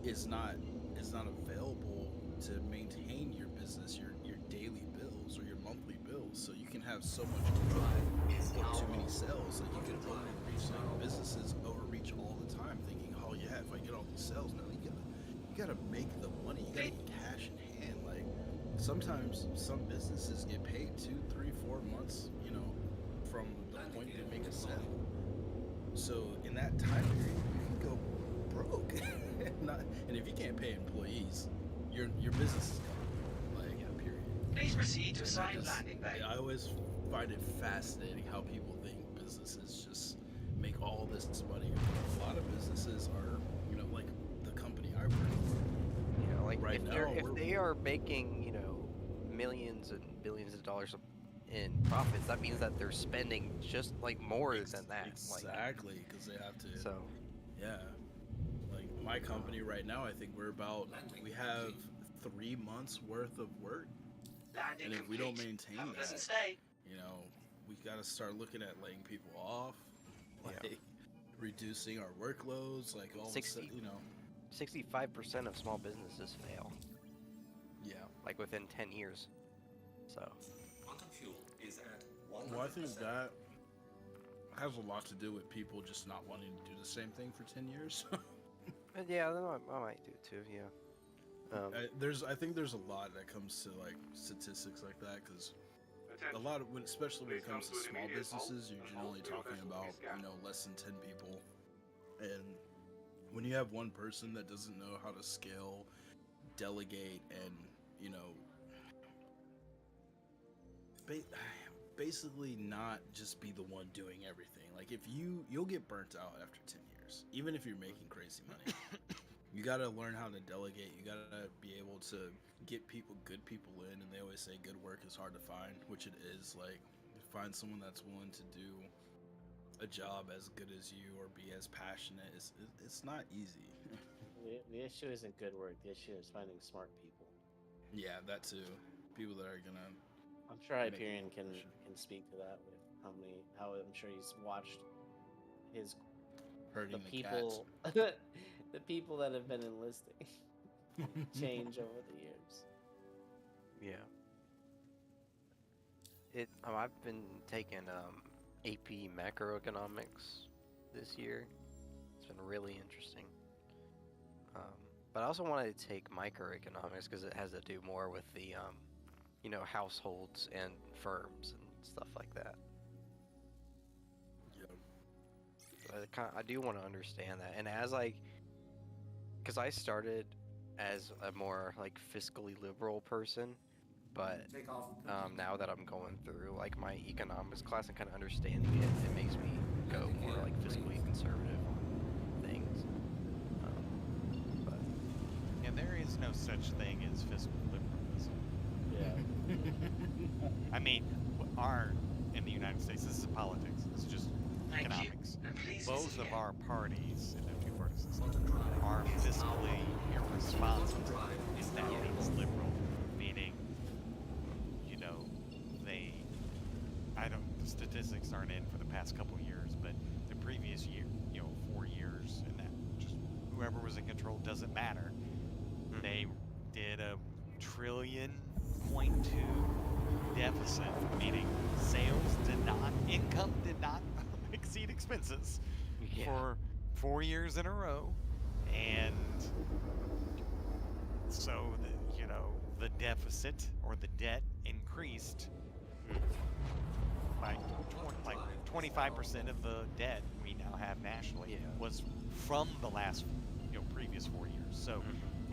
is not available to maintain your business, your daily bills or your monthly bills. So you can have so much growth or too many sales that you can overreach. Like businesses overreach all the time, thinking, "Oh yeah, if I get all these sales, no, you gotta make the money. You gotta get cash in hand." Like sometimes some businesses get paid 2, 3, 4 months, you know, from the point they make a sale. So in that time period, you can go broke. And if you can't pay employees, your business is gone. Like, period. Please proceed to And assigned landing bay. I always find it fascinating how people think businesses just make all this money. A lot of businesses are, you know, like the company I work for. You know, like Right if they are making, you know, millions and billions of dollars in profits, that means that they're spending just like more than that. Exactly, because they have to. So, yeah. Like my company right now, I think we have 3 months worth of work. Landing And if we don't maintain Have a pleasant that, stay. you know, we got to start looking at laying people off, like reducing our workloads, like all 60, you know. 65% of small businesses fail. Yeah. Like within 10 years. So. Quantum fuel is at 100%. Well, I think that has a lot to do with people just not wanting to do the same thing for 10 years. Yeah, I might do too. Yeah. I think there's a lot that comes to like statistics like that, because a lot of especially when it comes to small businesses, you're generally talking about, you know, less than 10 people, and when you have one person that doesn't know how to scale, delegate, and, you know, basically not just be the one doing everything. Like if you'll get burnt out after 10 years, even if you're making crazy money. You gotta learn how to delegate. You gotta be able to get good people in, and they always say good work is hard to find, which it is. Like, find someone that's willing to do a job as good as you or be as passionate. It's not easy. The issue isn't good work. The issue is finding smart people. Yeah, that too. People that are gonna. I'm sure Hyperion can speak to that with how I'm sure he's watched his hurting the people the people that have been enlisting change over the years. Yeah. I've been taking AP macroeconomics this year. It's been really interesting. But I also wanted to take microeconomics because it has to do more with the you know, households and firms and stuff like that. So I do want to understand that, and because I started as a more like fiscally liberal person, but now that I'm going through like my economics class and kind of understanding it, it makes me go more like fiscally conservative on things. But Yeah, there is no such thing as fiscal liberalism. Yeah. I mean, in the United States, this is politics. It's just economics. Both of our parties in the two-party system are fiscally irresponsible. That means liberal, meaning, you know, statistics aren't in for the past couple years, but the previous year, 4 years, and that just whoever was in control doesn't matter. They did a $1.2 trillion deficit, meaning income did not exceed expenses for 4 years in a row, and so the deficit or the debt increased by 25% of the debt we now have nationally was from the last previous 4 years. So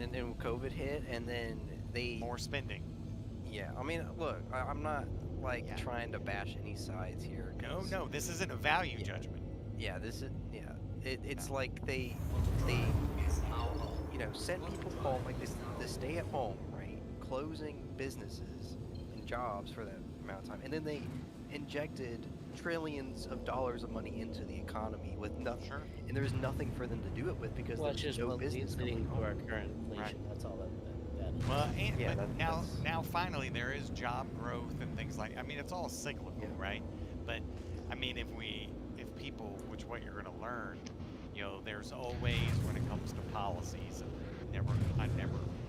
and then COVID hit, and then more spending. Yeah, I mean, look, I'm not trying to bash any sides here. No, this isn't a value judgment. Yeah, this is it's like they sent people home, like this stay at home, right? Closing businesses and jobs for that amount of time, and then they injected trillions of dollars of money into the economy with nothing, and there's nothing for them to do it with because there's no business leading going to our on. current inflation. Right. That's all that is. Well, now finally there is job growth and things like. I mean, it's all cyclical, right? But I mean, if people, what you're going to learn, there's always, when it comes to policies,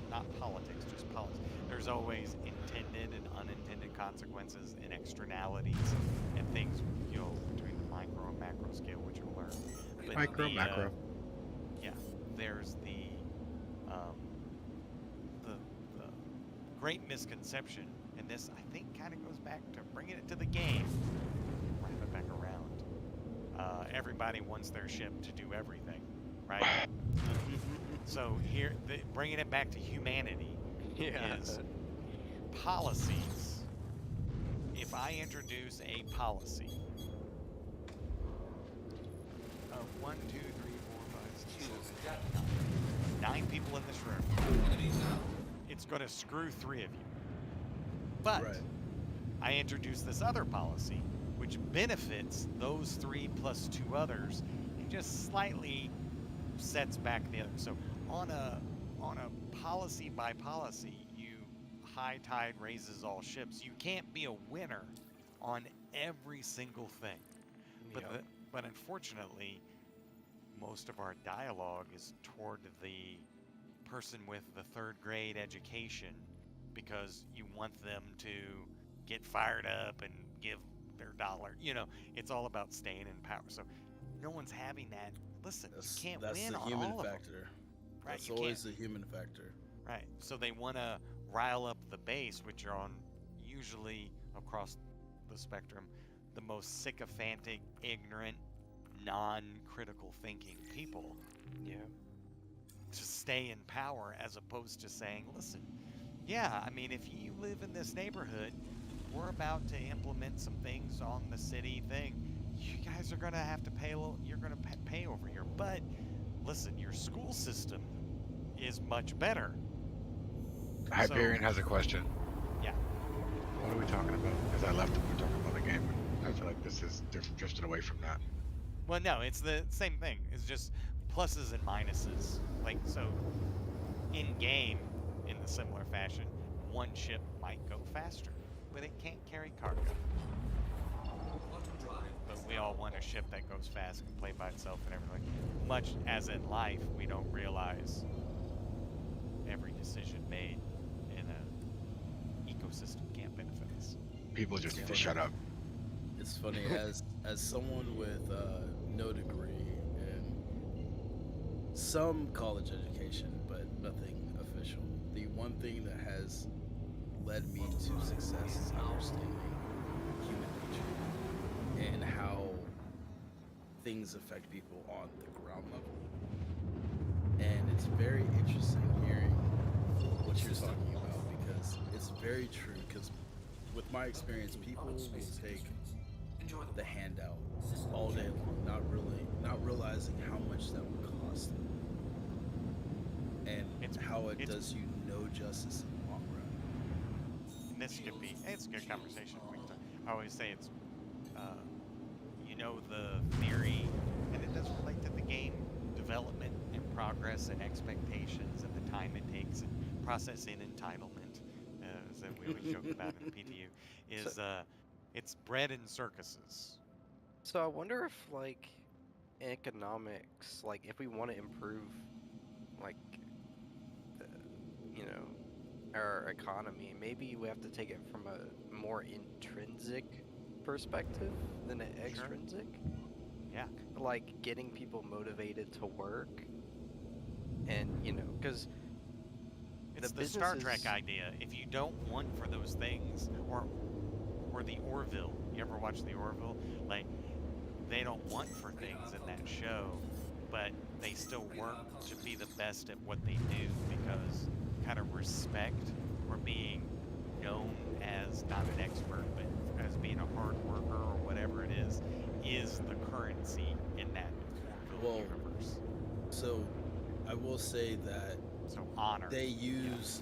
not politics, just politics. There's always intended and unintended consequences and externalities and things, between the micro and macro scale, which you'll learn. But Macro. Yeah, there's the great misconception, and this I think kind of goes back to bringing it to the game, wrap it back around. Everybody wants their ship to do everything, right? So here, bringing it back to humanity is policies. If I introduce a policy of 1, 2, 3, 4, 5, 6, 9 people in this room, it's going to screw 3 of you. But I introduce this other policy, which benefits those 3 plus 2 others, and just slightly sets back the other. So on a policy by policy, high tide raises all ships. You can't be a winner on every single thing. But unfortunately, most of our dialogue is toward the person with the 3rd grade education, because you want them to get fired up and give their dollar. It's all about staying in power. So no one's having that. Listen, you can't win on all of them. Right? That's always the human factor. Right. So they want to rile up the base, which are on usually across the spectrum the most sycophantic, ignorant, non-critical thinking people. Yeah. To stay in power, as opposed to saying, listen, yeah, I mean, if you live in this neighborhood, we're about to implement some things on the city thing. You guys are going to have to pay a little, you're going to pay over here. But listen, your school system is much better. Hyperion has a question. Yeah. What are we talking about? Because I left and we were talking about the game. I feel like this is drifted away from that. Well, no, it's the same thing. It's just pluses and minuses. So in game, in the similar fashion, one ship might go faster, but it can't carry cargo. But we all want a ship that goes fast and can play by itself and everything. Much as in life, we don't realize every decision made in an ecosystem can't benefit us. People just need to shut up. It's funny, as someone with no degree and some college education, but nothing official, the one thing that has led me to success is understanding human nature and how things affect people on the ground level. And it's very interesting hearing what you're talking about, because it's very true. Because with my experience, people will take the handout all day long, not realizing how much that would cost them, and how it does you no justice in the long run. And this could be, it's a good conversation. I always say it's, the theory, and it does relate to the game development and progress and expectations and the time it takes and processing entitlement, as we always joke about in PTU, is It's bred in circuses. So I wonder if like economics, like if we want to improve, like the, you know, our economy, maybe we have to take it from a more intrinsic perspective than an extrinsic. Yeah. Like getting people motivated to work, and you know, because It's the Star Trek idea. If you don't want for those things, or the Orville. You ever watch the Orville? Like, they don't want for things in that show, but they still work to be the best at what they do because kind of respect or being known as not an expert, but as being a hard worker or whatever it is the currency in that Orville universe. So, I will say that so honor. They use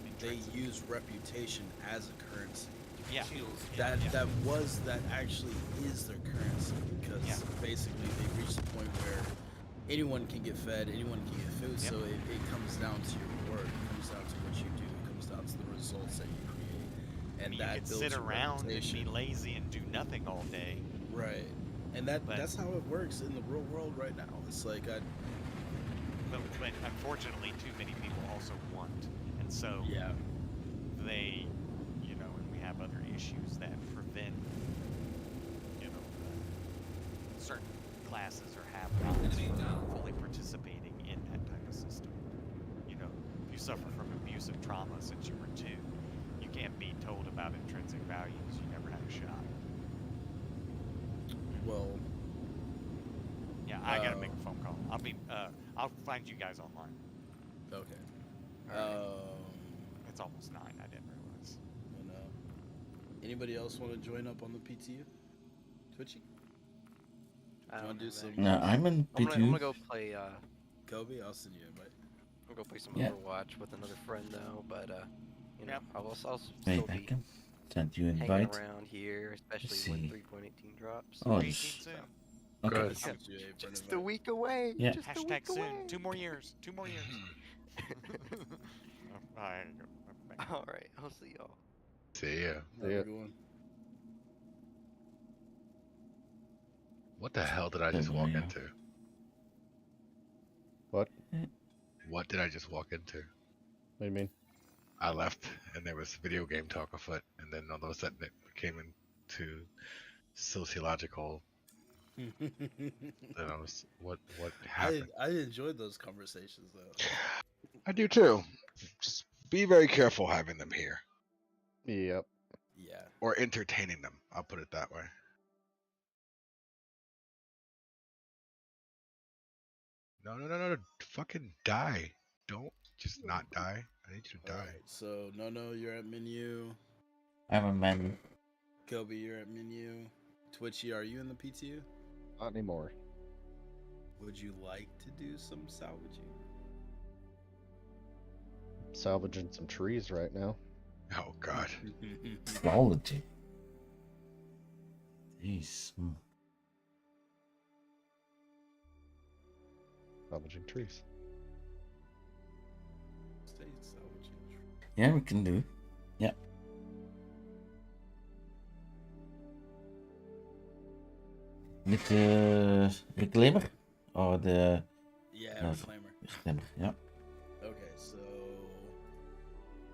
reputation as a currency. Yeah. That actually is their currency because basically they reached the point where anyone can get fed, anyone can get food. So it comes down to your work, it comes down to what you do, it comes down to the results that you create, and that you builds can sit around and be reputation. lazy and do nothing all day. Right, and that's how it works in the real world right now. It's like But unfortunately, too many people also want, and so they, you know, and we have other issues that prevent, you know, certain classes or have not fully participating in that type of system. You know, if you suffer from abusive trauma since you were 2, you can't be told about intrinsic values. You never had a shot. Well. Yeah, I gotta make a phone call. I'll find you guys online. Okay. It's almost 9. I didn't realize. Anybody else want to join up on the PTU? Twitchy? I don't do some. No, I'm in PTU. I'm gonna go play. Kobe, I'll send you an invite. I'm gonna go play some Overwatch with another friend though, but you know, I'll still Wait, I be can send you hanging invite. around here, especially when 3.18 drops. Oh, 18 this. soon. Okay. Just a week away. Yeah. Just a Hashtag week soon. away. 2 more years. 2 more years. All right, I'll see y'all. See ya. Have a good one. What the hell did I just walk into? What? What did I just walk into? What do you mean? I left and there was video game talk afoot, and then all of a sudden it came into sociological. Then I was what happened? I enjoyed those conversations though. I do too. Just be very careful having them here. Yep. Yeah. Or entertaining them. I'll put it that way. No. Fucking die. Don't just not die. I need you to die. Right, so no, you're at menu. I'm a man. Kobe, you're at menu. Twitchy, are you in the PTU? Not anymore. Would you like to do some salvaging? Salvaging some trees right now. Oh god. Quality. Jeez. Salvaging trees. Stay salvaging. Yeah, we can do. Yeah. With the reclaimer or the Reclaimer. Reclaimer, yeah. Okay, so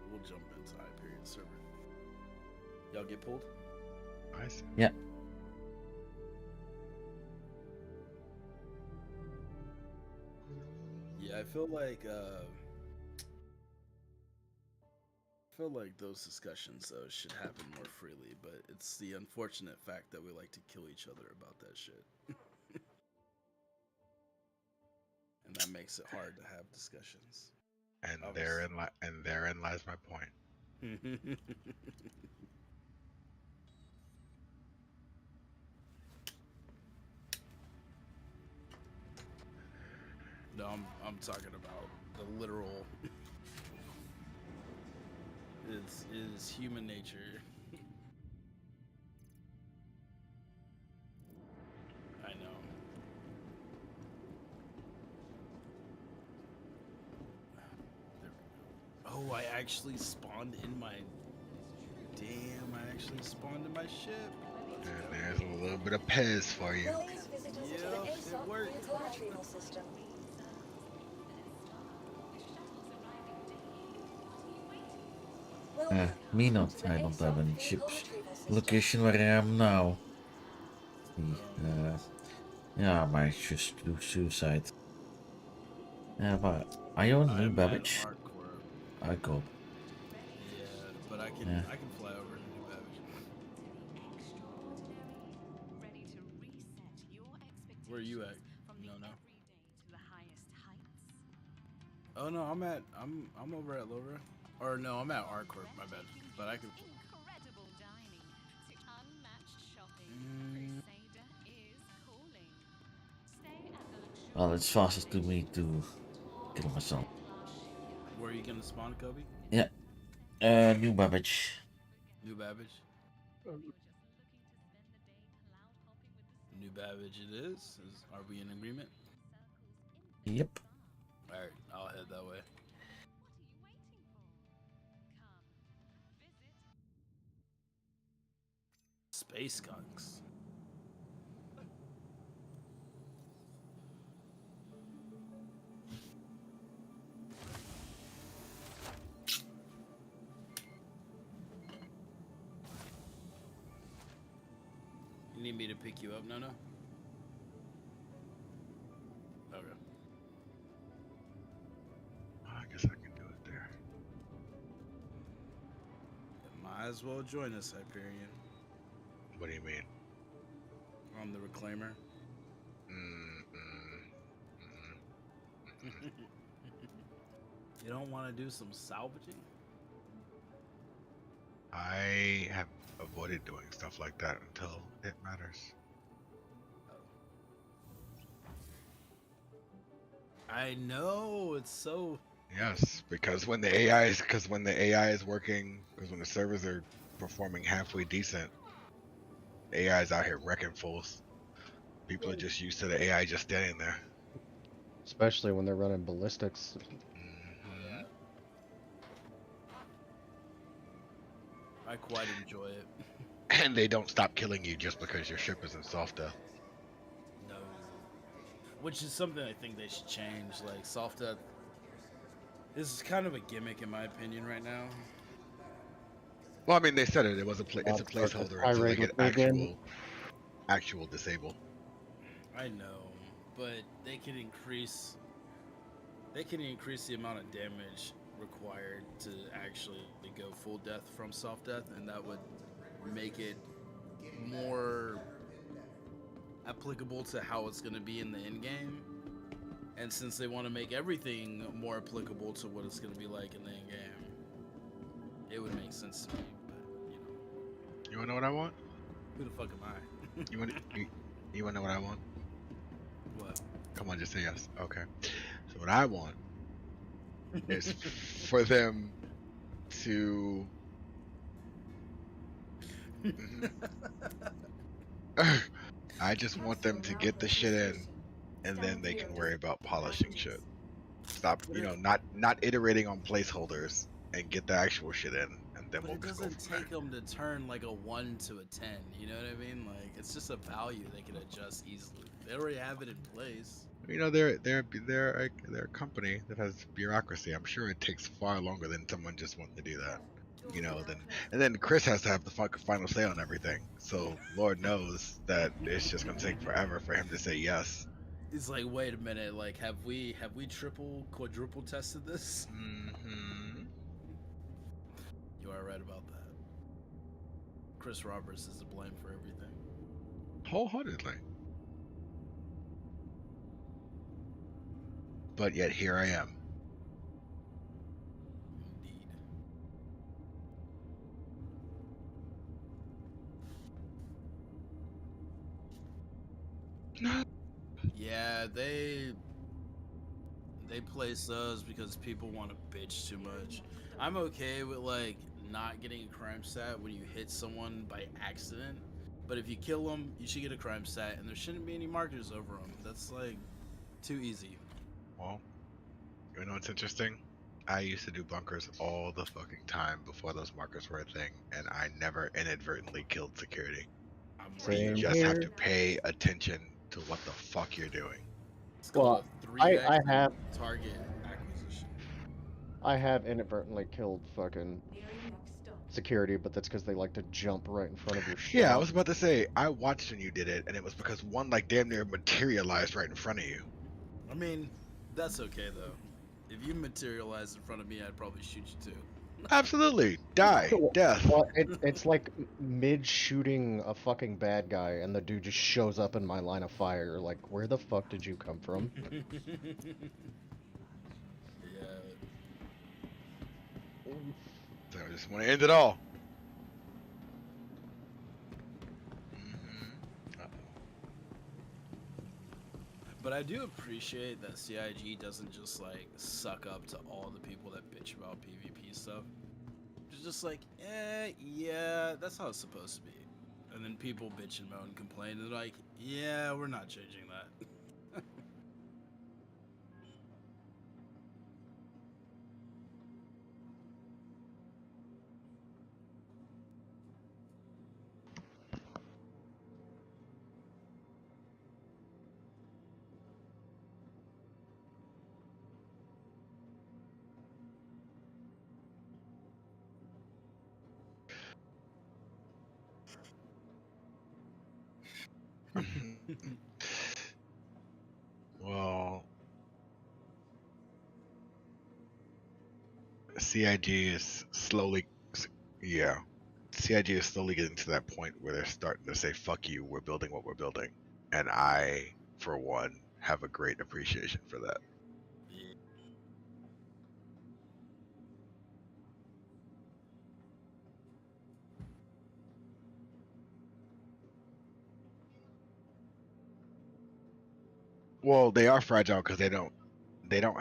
we'll jump into Hyperion server. Y'all get pulled? Nice. Yeah. Yeah, I feel like those discussions though should happen more freely, but it's the unfortunate fact that we like to kill each other about that shit. And that makes it hard to have discussions. And therein lies my point. No, I'm talking about the literal. It is human nature. I know. There we go. Oh, I actually spawned in my. Damn, I actually spawned in my ship. And there's a little bit of Pez for you. Please visit us to the ASOC vehicle retrieval system. Me not. I don't have any chips. Location where I am now. See, yeah, I might just do suicide. But I own New I'm Babbage. at Artcorp. I go. Yeah, but I can Yeah. I can fly over to New Babbage. Where are you at? No. Oh no, I'm over at Laura. Or no, I'm at Artcorp, my bad. But I can Well, it's fastest to me to kill myself. Where are you gonna spawn, Kobe? Yeah. New Babbage. New Babbage? New Babbage it is? Are we in agreement? Yep. Alright, I'll head that way. Space skunks. You need me to pick you up, No? Okay. I guess I can do it there. Might as well join us, Hyperion. What do you mean? I'm the Reclaimer. You don't want to do some salvaging? I have avoided doing stuff like that until it matters. I know, it's so... Yes, because when the AI is working, because when the servers are performing halfway decent, the AI is out here wrecking fools. People are just used to the AI just standing there. Especially when they're running ballistics. Yeah. I quite enjoy it. And they don't stop killing you just because your ship is in soft death. No. Which is something I think they should change. Like, soft death is kind of a gimmick in my opinion right now. Well, I mean, they said it was a it's a placeholder until they get actual disable. I know, but they can increase the amount of damage required to actually go full death from soft death, and that would make it more applicable to how it's going to be in the end game. And since they want to make everything more applicable to what it's going to be like in the end game, it would make sense to me. But You wanna know what I want? Who the fuck am I? You wanna know what I want? What? Come on, just say yes. Okay. So what I want is for them to. I just want them to get the shit in, and then they can worry about polishing shit. Stop, not iterating on placeholders, and get the actual shit in, and then we'll just go from there. It doesn't take them to turn like a 1 to a 10. You know what I mean? Like, it's just a value they can adjust easily. They already have it in place. They're a company that has bureaucracy. I'm sure it takes far longer than someone just wanting to do that. Then Chris has to have the fucking final say on everything. So Lord knows that it's just gonna take forever for him to say yes. It's like, wait a minute, like have we triple, quadruple tested this? Mm-hmm. You are right about that. Chris Roberts is to blame for everything. Wholeheartedly. But yet here I am. Indeed. Yeah, they play subs because people want to bitch too much. I'm okay with like not getting a crime stat when you hit someone by accident, but if you kill them, you should get a crime stat, and there shouldn't be any markers over them. That's like too easy. Well, you know what's interesting? I used to do bunkers all the fucking time before those markers were a thing, and I never inadvertently killed security. I'm where you Same just have to here. pay attention to what the fuck you're doing. It's called I 3x have target acquisition. I have inadvertently killed fucking security, but that's because they like to jump right in front of your shot. Yeah, I was about to say, I watched when you did it, and it was because one like damn near materialized right in front of you. I mean, that's okay though. If you materialize in front of me, I'd probably shoot you too. Absolutely. Die. Death. Well, it's like mid shooting a fucking bad guy, and the dude just shows up in my line of fire. Like, where the fuck did you come from? Yeah. So I just want to end it all. But I do appreciate that CIG doesn't just like suck up to all the people that bitch about PvP stuff. It's just like, yeah, that's how it's supposed to be. And then people bitch and moan and complain, and they're like, yeah, we're not changing that. Well, CIG is slowly, yeah. CIG is slowly getting to that point where they're starting to say, fuck you, we're building what we're building. And I, for one, have a great appreciation for that. Well, they are fragile because they don't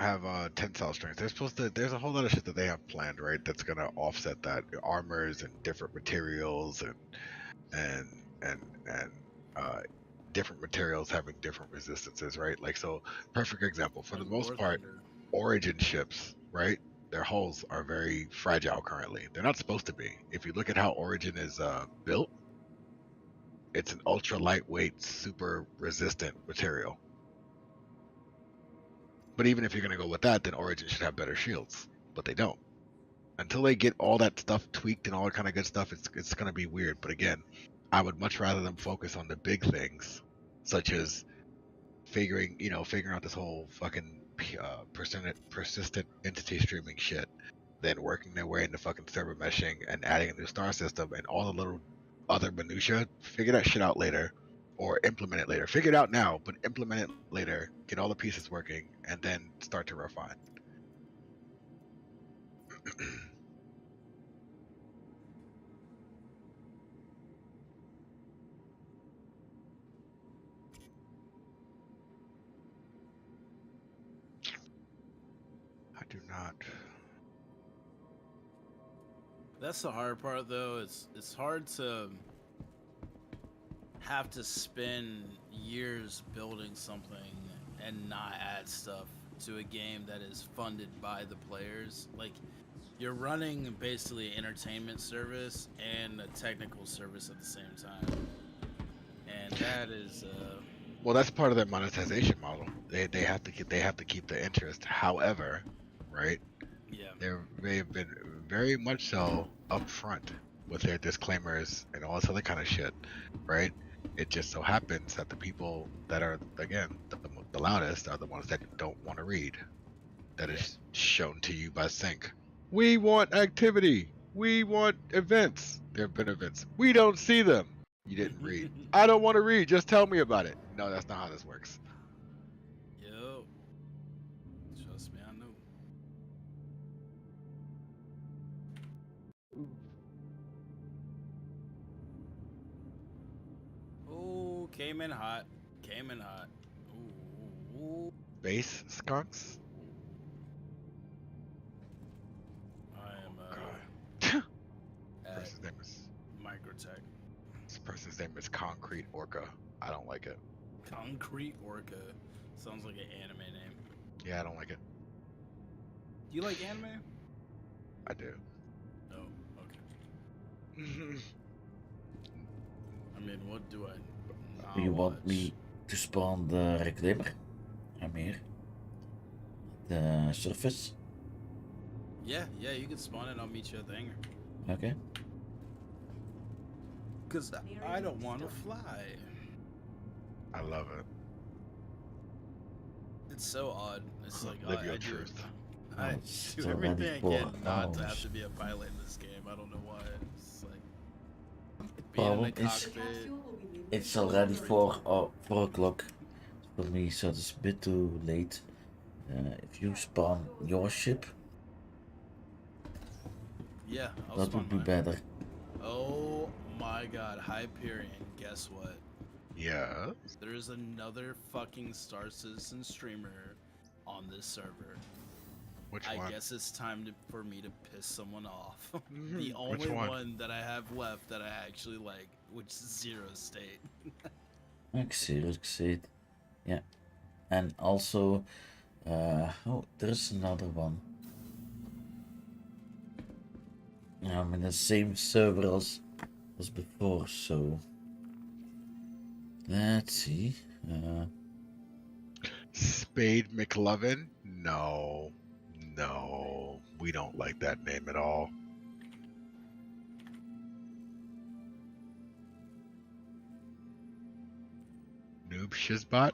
have tensile strength. They're supposed to. There's a whole lot of shit that they have planned, right? That's gonna offset that. Armors and different materials and different materials having different resistances, right? Like, so perfect example. For the most part, Origin ships, right? Their hulls are very fragile currently. They're not supposed to be. If you look at how Origin is built, it's an ultra lightweight, super resistant material. But even if you're going to go with that, then Origin should have better shields. But they don't. Until they get all that stuff tweaked and all that kind of good stuff, it's going to be weird. But again, I would much rather them focus on the big things, such as figuring out this whole fucking persistent entity streaming shit, than working their way into fucking server meshing and adding a new star system and all the little other minutia. Figure that shit out later. Or implement it later. Figure it out now, but implement it later. Get all the pieces working, and then start to refine. I do not. That's the hard part, though. It's hard to have to spend years building something and not add stuff to a game that is funded by the players. Like, you're running basically an entertainment service and a technical service at the same time, and that is well, that's part of their monetization model. They have to keep the interest. However, right? Yeah. They've been very much so upfront with their disclaimers and all this other kind of shit, right? It just so happens that the people that are, again, the loudest are the ones that don't want to read. That is shown to you by Sync. We want activity. We want events. There have been events. We don't see them. You didn't read. I don't want to read. Just tell me about it. No, that's not how this works. Yo. Trust me, I know. Oh, came in hot. Came in hot. Ooh. Base skunks? I am Person's name is Microtech. This person's name is Concrete Orca. I don't like it. Concrete Orca. Sounds like an anime name. Yeah, I don't like it. Do you like anime? I do. Oh, okay. I mean, what do I not Do you want watch? me to spawn the reclaimer? I'm here. The surface. Yeah, you can spawn it. I'll meet you at the hangar. Okay. Cause I don't want to fly. I love it. It's so odd. It's like Live your I do, truth. I It's do already everything I 4 can not to have hours. to be a pilot in this game. I don't know why. It's like being in Problem a is, cockpit. it's already 4 o'clock for me, so it's a bit too late. If you spawn your ship, Yeah, I'll that spawn would be mine. better. Oh my God, Hyperion! Guess what? Yeah. There's another fucking Star Citizen streamer on this server. Which I one? guess it's time for me to piss someone off. The Which only one? one that I have left that I actually like, which is Zero State. Xerox, yeah. And also, oh, there's another one. I'm in the same server as before, so let's see. Spade McLovin? No. No. We don't like that name at all. Noob Shizbot?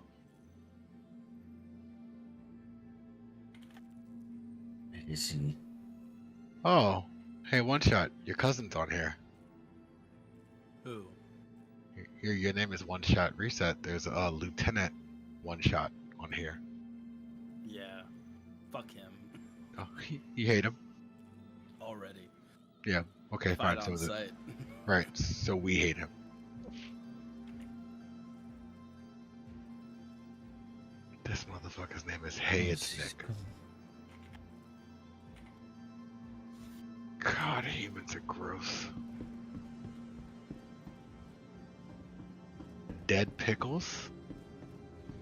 Where is he? Oh. Hey, One Shot. Your cousin's on here. Who? Your name is One Shot Reset. There's a Lieutenant One Shot on here. Yeah. Fuck him. Oh, you hate him? Already. Yeah. Okay, Fight fine. So on is it. site. Right. So we hate him. This motherfucker's name is Hey, it's Nick. God, humans are gross. Dead pickles?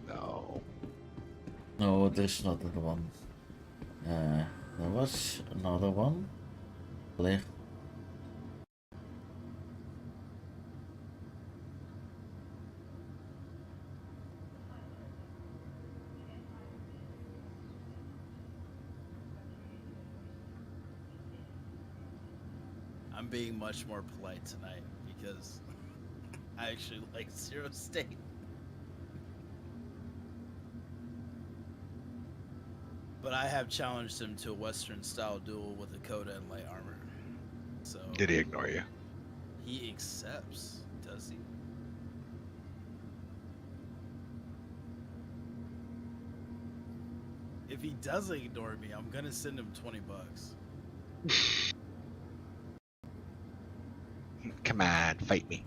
No. No, there's not another one. There was another one. Where? I'm being much more polite tonight because I actually like Zero State. But I have challenged him to a Western style duel with a Coda and light armor. So Did he ignore you? he accepts, does he? If he doesn't ignore me, I'm gonna send him $20. Come on, fight me.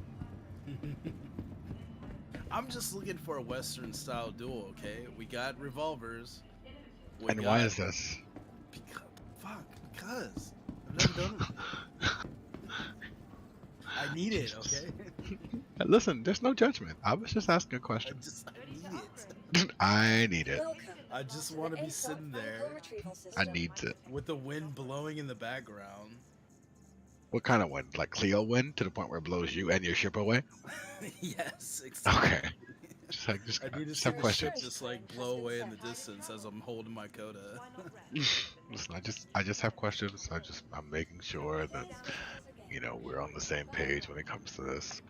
I'm just looking for a Western style duel, okay? We got revolvers. And why is this? Because I've never done it. I need it, okay? Listen, there's no judgment. I was just asking a question. I need it. I need it. I just want to be sitting there I need it. with the wind blowing in the background. What kind of wind? Like Cleo wind to the point where it blows you and your ship away? Yes, exactly. Okay. I need to just see have the ship questions. just like blow away in the distance as I'm holding my Coda. Listen, I just have questions. I'm making sure that we're on the same page when it comes to this.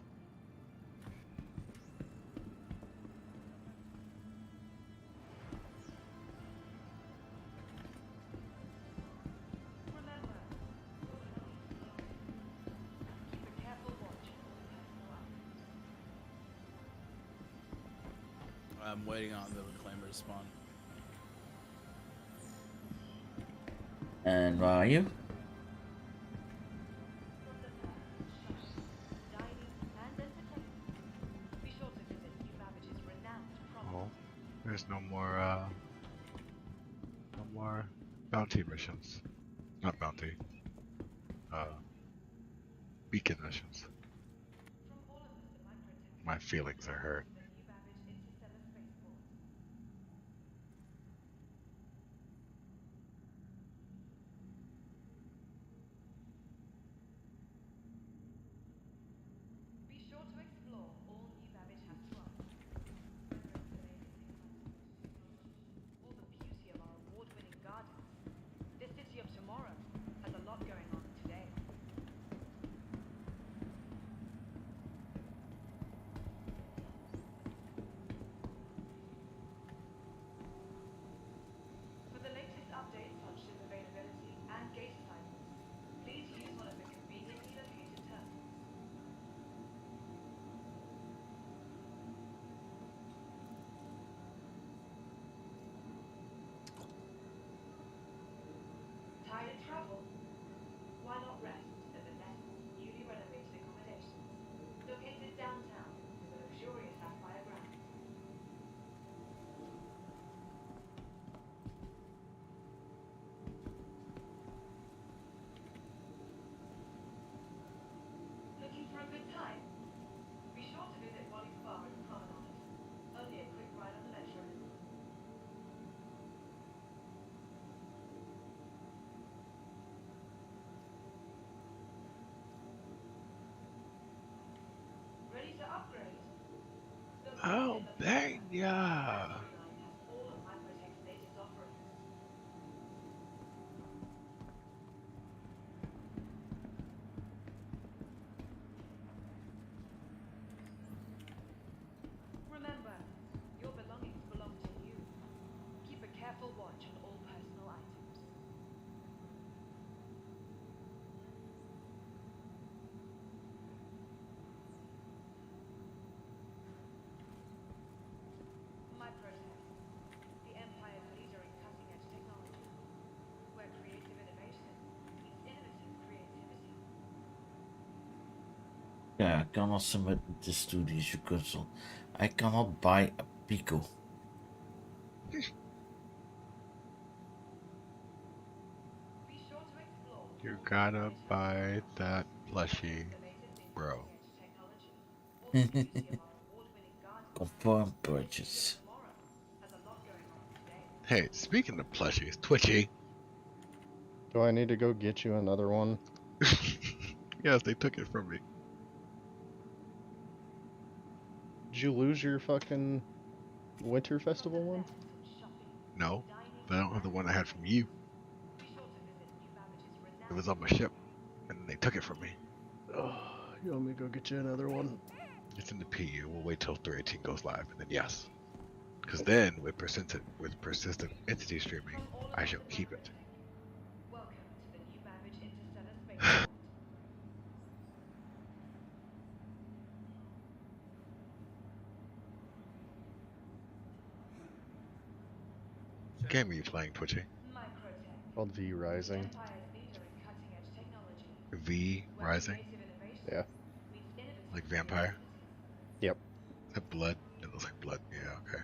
I'm waiting on the reclaimer to spawn. And where are you? Oh, there's no more bounty missions. Not bounty. Beacon missions. My feelings are hurt. Tired of travel? Why not rest at the newly renovated accommodations, located downtown with a luxurious sapphire ground. Looking for a good time? Be sure to visit Wally's Bar at the Promenade. Only a quick ride on the metro. Ready to upgrade? Oh, bang, yeah. Has all of Microtech's latest offerings. Remember, your belongings belong to you. Keep a careful watch on all personal items. Microtech, the empire's leader in cutting-edge technology, where creative innovation meets innovative creativity. Ja, ik kan als ze met de studies kutsel. I cannot buy a Pico. Be sure to explore You all gotta cutting-edge buy that plushie, the latest in bro. cutting-edge technology, or the beauty of our award-winning garden. Confirm purchase. Tomorrow has a lot going on today. Hey, speaking of plushies, Twitchy. Do I need to go get you another one? Yes, they took it from me. Did you lose your fucking Winter Festival one? No, but I don't have the one I had from you. It was on my ship, and they took it from me. Oh, you want me to go get you another one? It's in the PU. We'll wait till 318 goes live, and then yes. Because then, with persistent entity streaming, I shall keep it. Welcome to the new Babbage Interstellar Spaceport. Game are you playing, Twitchy? Microtech, Called V Rising. empire's leader in cutting-edge technology, V where Rising? creative innovation Yeah. meets innovative Like vampire? creativity. Yep. Is that blood? It looks like blood. Yeah, okay.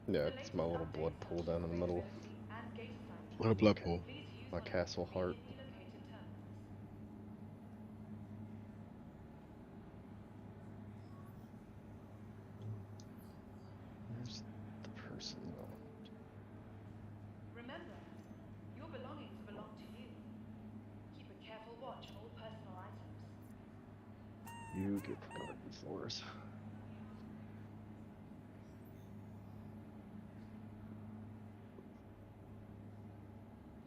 Yeah, it's my little blood pool down in the middle. What a blood pool. My castle heart. Where's the person though? Remember, your belongings belong to you. Keep a careful watch on all personal items. You get the garden floors.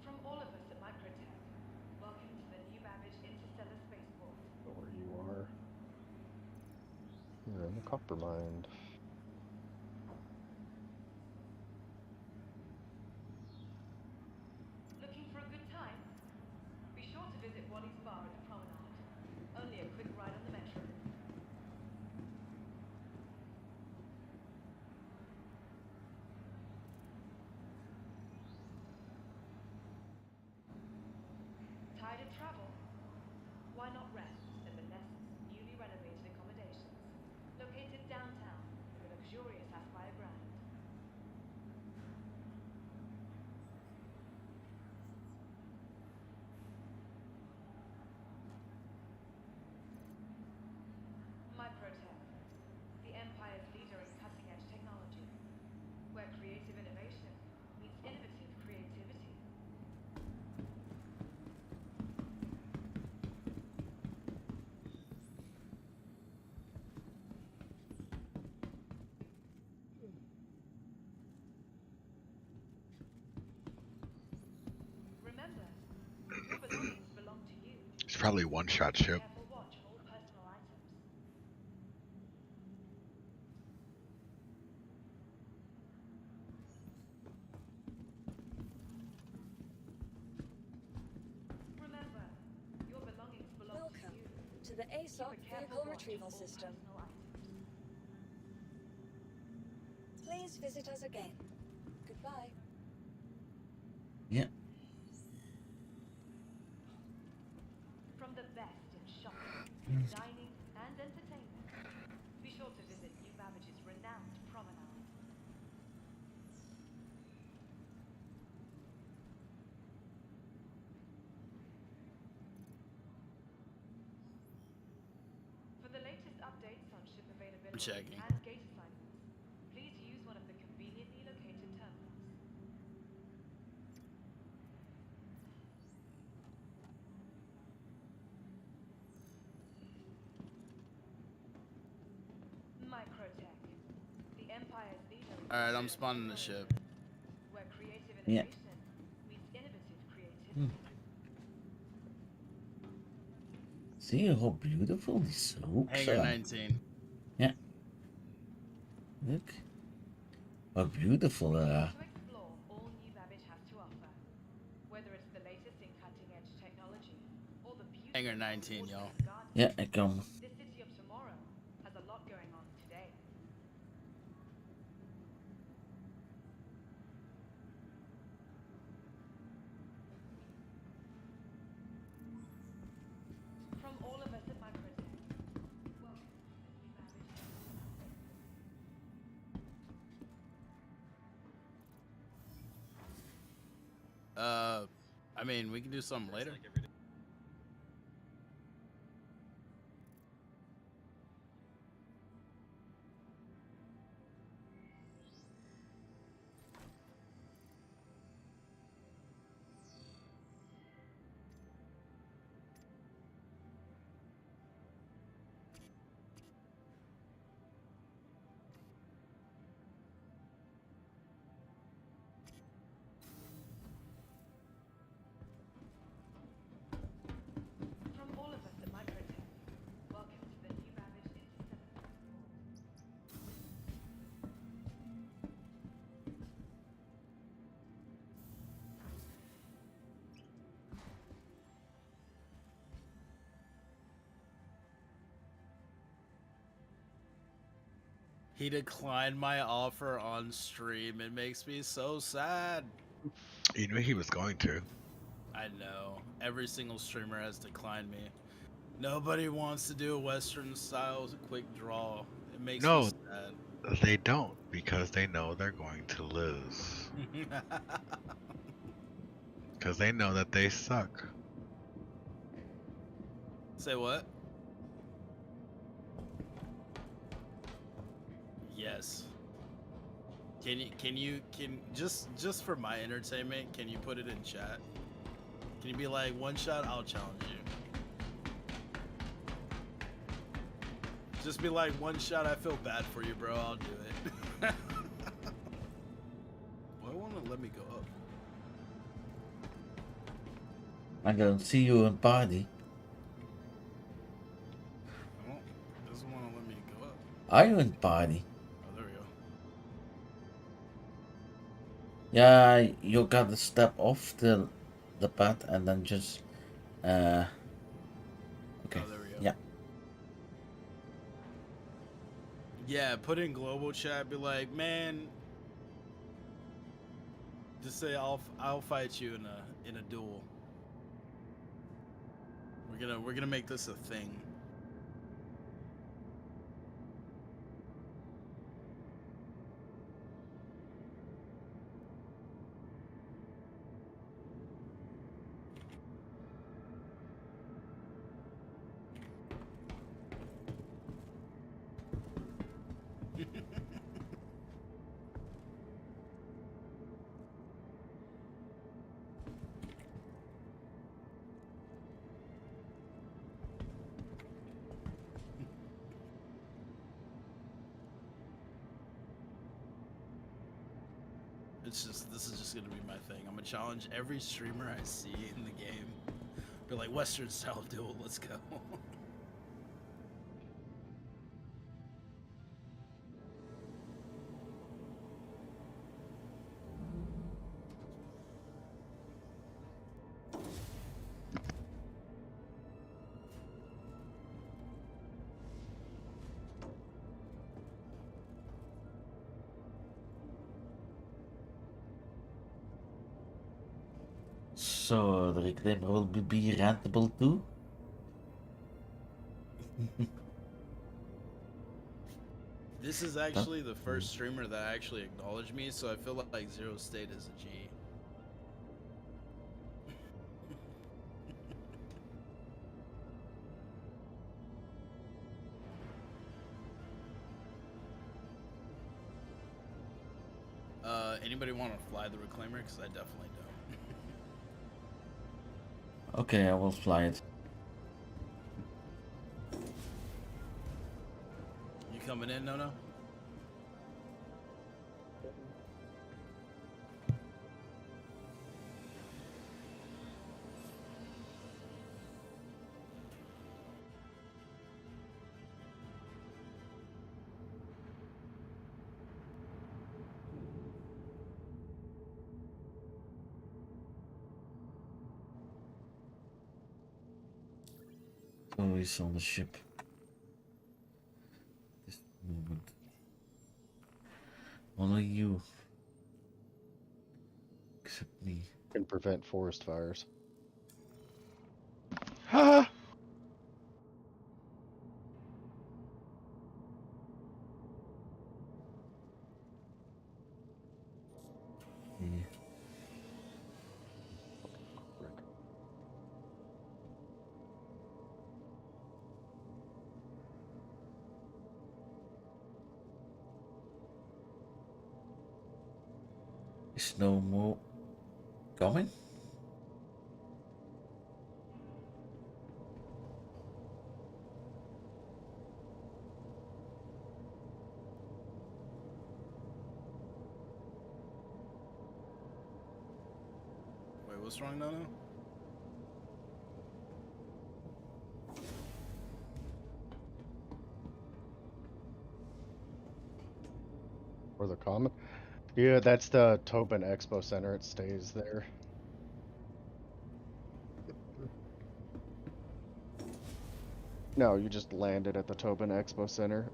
From all of us at Microtech, welcome to the new Babbage Interstellar Spaceport. Where you are. You're in the copper mine. Looking for a good time? Be sure to visit Wally's Bar at the Promenade. Only a quick ride on the metro. Tired of travel? Why not rest at the newly renovated accommodations, located downtown with a luxurious sapphire ground. Microtech, the empire's leader in cutting-edge technology, where creative innovation meets innovative creativity. Remember, your belongings belong to you. It's probably one-shot ship. Careful watch on all personal items. Remember, your belongings belong Welcome to you. to the ASOC Keep a careful Vehicle watch Retrieval on all System. personal items. Please visit us again. Goodbye. Yeah. From the best in shopping, dining, and entertainment, be sure to visit New Babbage's renowned promenade. For the latest updates on ship availability checking. and gate assignments, please use one of the conveniently located terminals. Microtech, the Empire's leader in All right, I'm systems spawning the technology, ship. where creative Yeah. innovation meets innovative creativity. See how beautiful these soaps Hangar are. 19. Yeah. Look. How beautiful they are. To explore all New Babbage has to offer, whether it's the latest in cutting-edge technology or the beauty Hangar of 19, wooden y'all. gardens, Yeah, I come. this city of tomorrow has a lot going on today. From all of us at Microtech, welcome to the New Babbage. I mean, we can do something later. From all of us at Microtech, welcome to the New Babbage Interstellar Transport. He declined my offer on stream. It makes me so sad. You knew he was going to. I know. Every single streamer has declined me. Nobody wants to do a Western style quick draw. It makes No. me sad. They don't, because they know they're going to lose. Because they know that they suck. Say what? Yes. Can you just for my entertainment, can you put it in chat? Can you be like, one shot, I'll challenge you. Just be like, one shot, I feel bad for you, bro, I'll do it. Why won't it let me go up? I don't see you in party. Well, it doesn't want to let me go up. Are you in party? Oh, there we go. Yeah, you gotta step off the pad and then just okay. Oh, there we go. Yeah. Yeah, put in global chat, be like, man, just say I'll fight you in a duel. We're gonna make this a thing. This is just gonna be my thing. I'm gonna challenge every streamer I see in the game. Be like, Western style duel, let's go. So the reclaimer will be rentable too? This is actually the first streamer that actually acknowledged me, so I feel like Zero State is a G. Anybody want to fly the reclaimer? Because I definitely don't. Okay, I will fly it. You coming in, No? Oh, he's on the ship. This moment. Only you. Except me. Can prevent forest fires. Ha! Yeah. Is no more coming? Wait, what's wrong, No? Or the common? Yeah, that's the Tobin Expo Center. It stays there. No, you just landed at the Tobin Expo Center.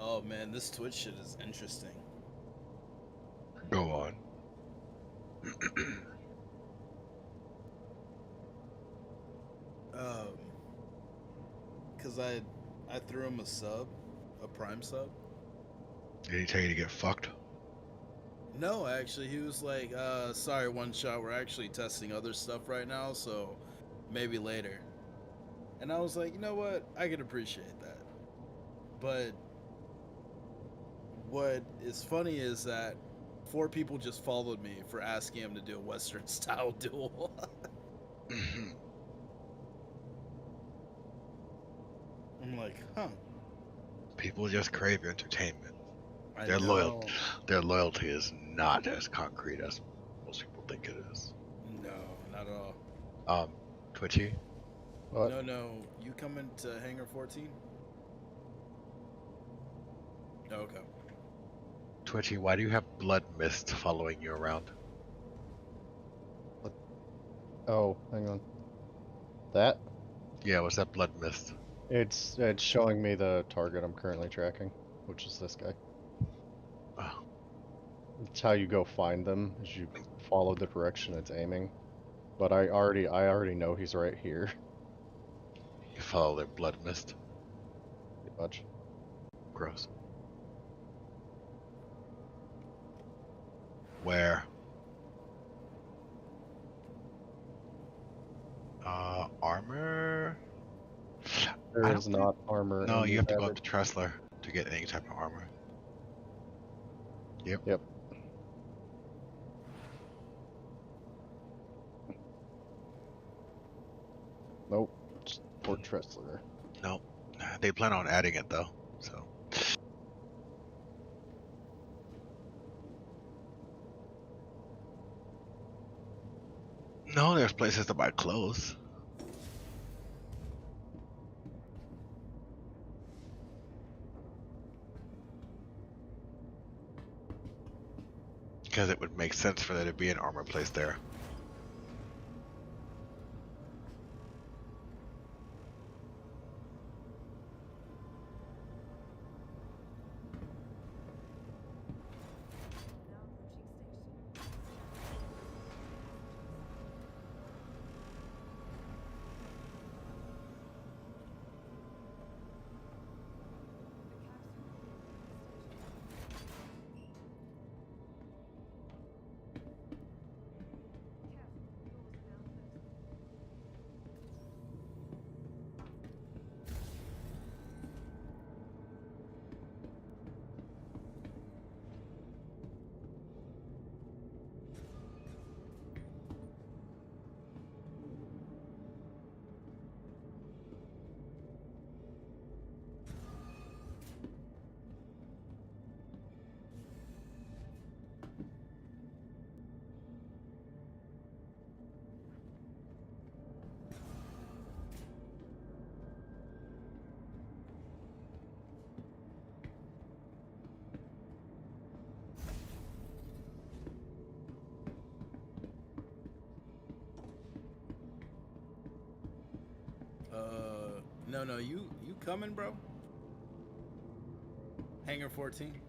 Oh man, this Twitch shit is interesting. Go on. Cause I threw him a sub, a Prime sub. Did he tell you to get fucked? No, actually, he was like, sorry, one shot, we're actually testing other stuff right now, so maybe later. And I was like, you know what, I can appreciate that. But what is funny is that 4 people just followed me for asking him to do a Western style duel. I'm like, huh. People just crave entertainment. I Their know. loyalty is not as concrete as think it is. No, not at all. Twitchy. What? No. You coming to Hangar 14? Oh, okay. Twitchy, why do you have blood mist following you around? Oh, hang on. That? Yeah, what's that blood mist? It's showing me the target I'm currently tracking, which is this guy. Oh, It's how you go find them, is you follow the direction it's aiming. But I already know he's right here. you follow their blood mist. Pretty much. Gross. Where? Armor? There I is don't not armor. No, in you the have to go up average- to Tressler to get any type of armor. Yep. Yep. Nope. Just Port Tressler. Nope. They plan on adding it though, so. No, there's places to buy clothes. Because it would make sense for there to be an armor place there. No, you coming, bro? Hangar 14?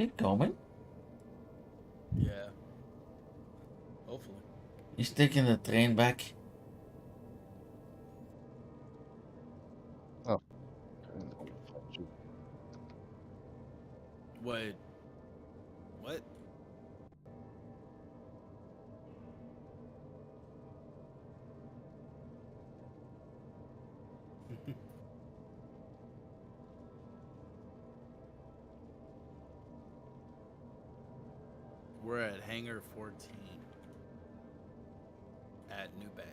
You coming? Yeah. Hopefully. He's taking the train back. Oh. Wait. What? We're at Hangar 14 at New Babbage.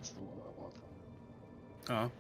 That's the one I want. Oh.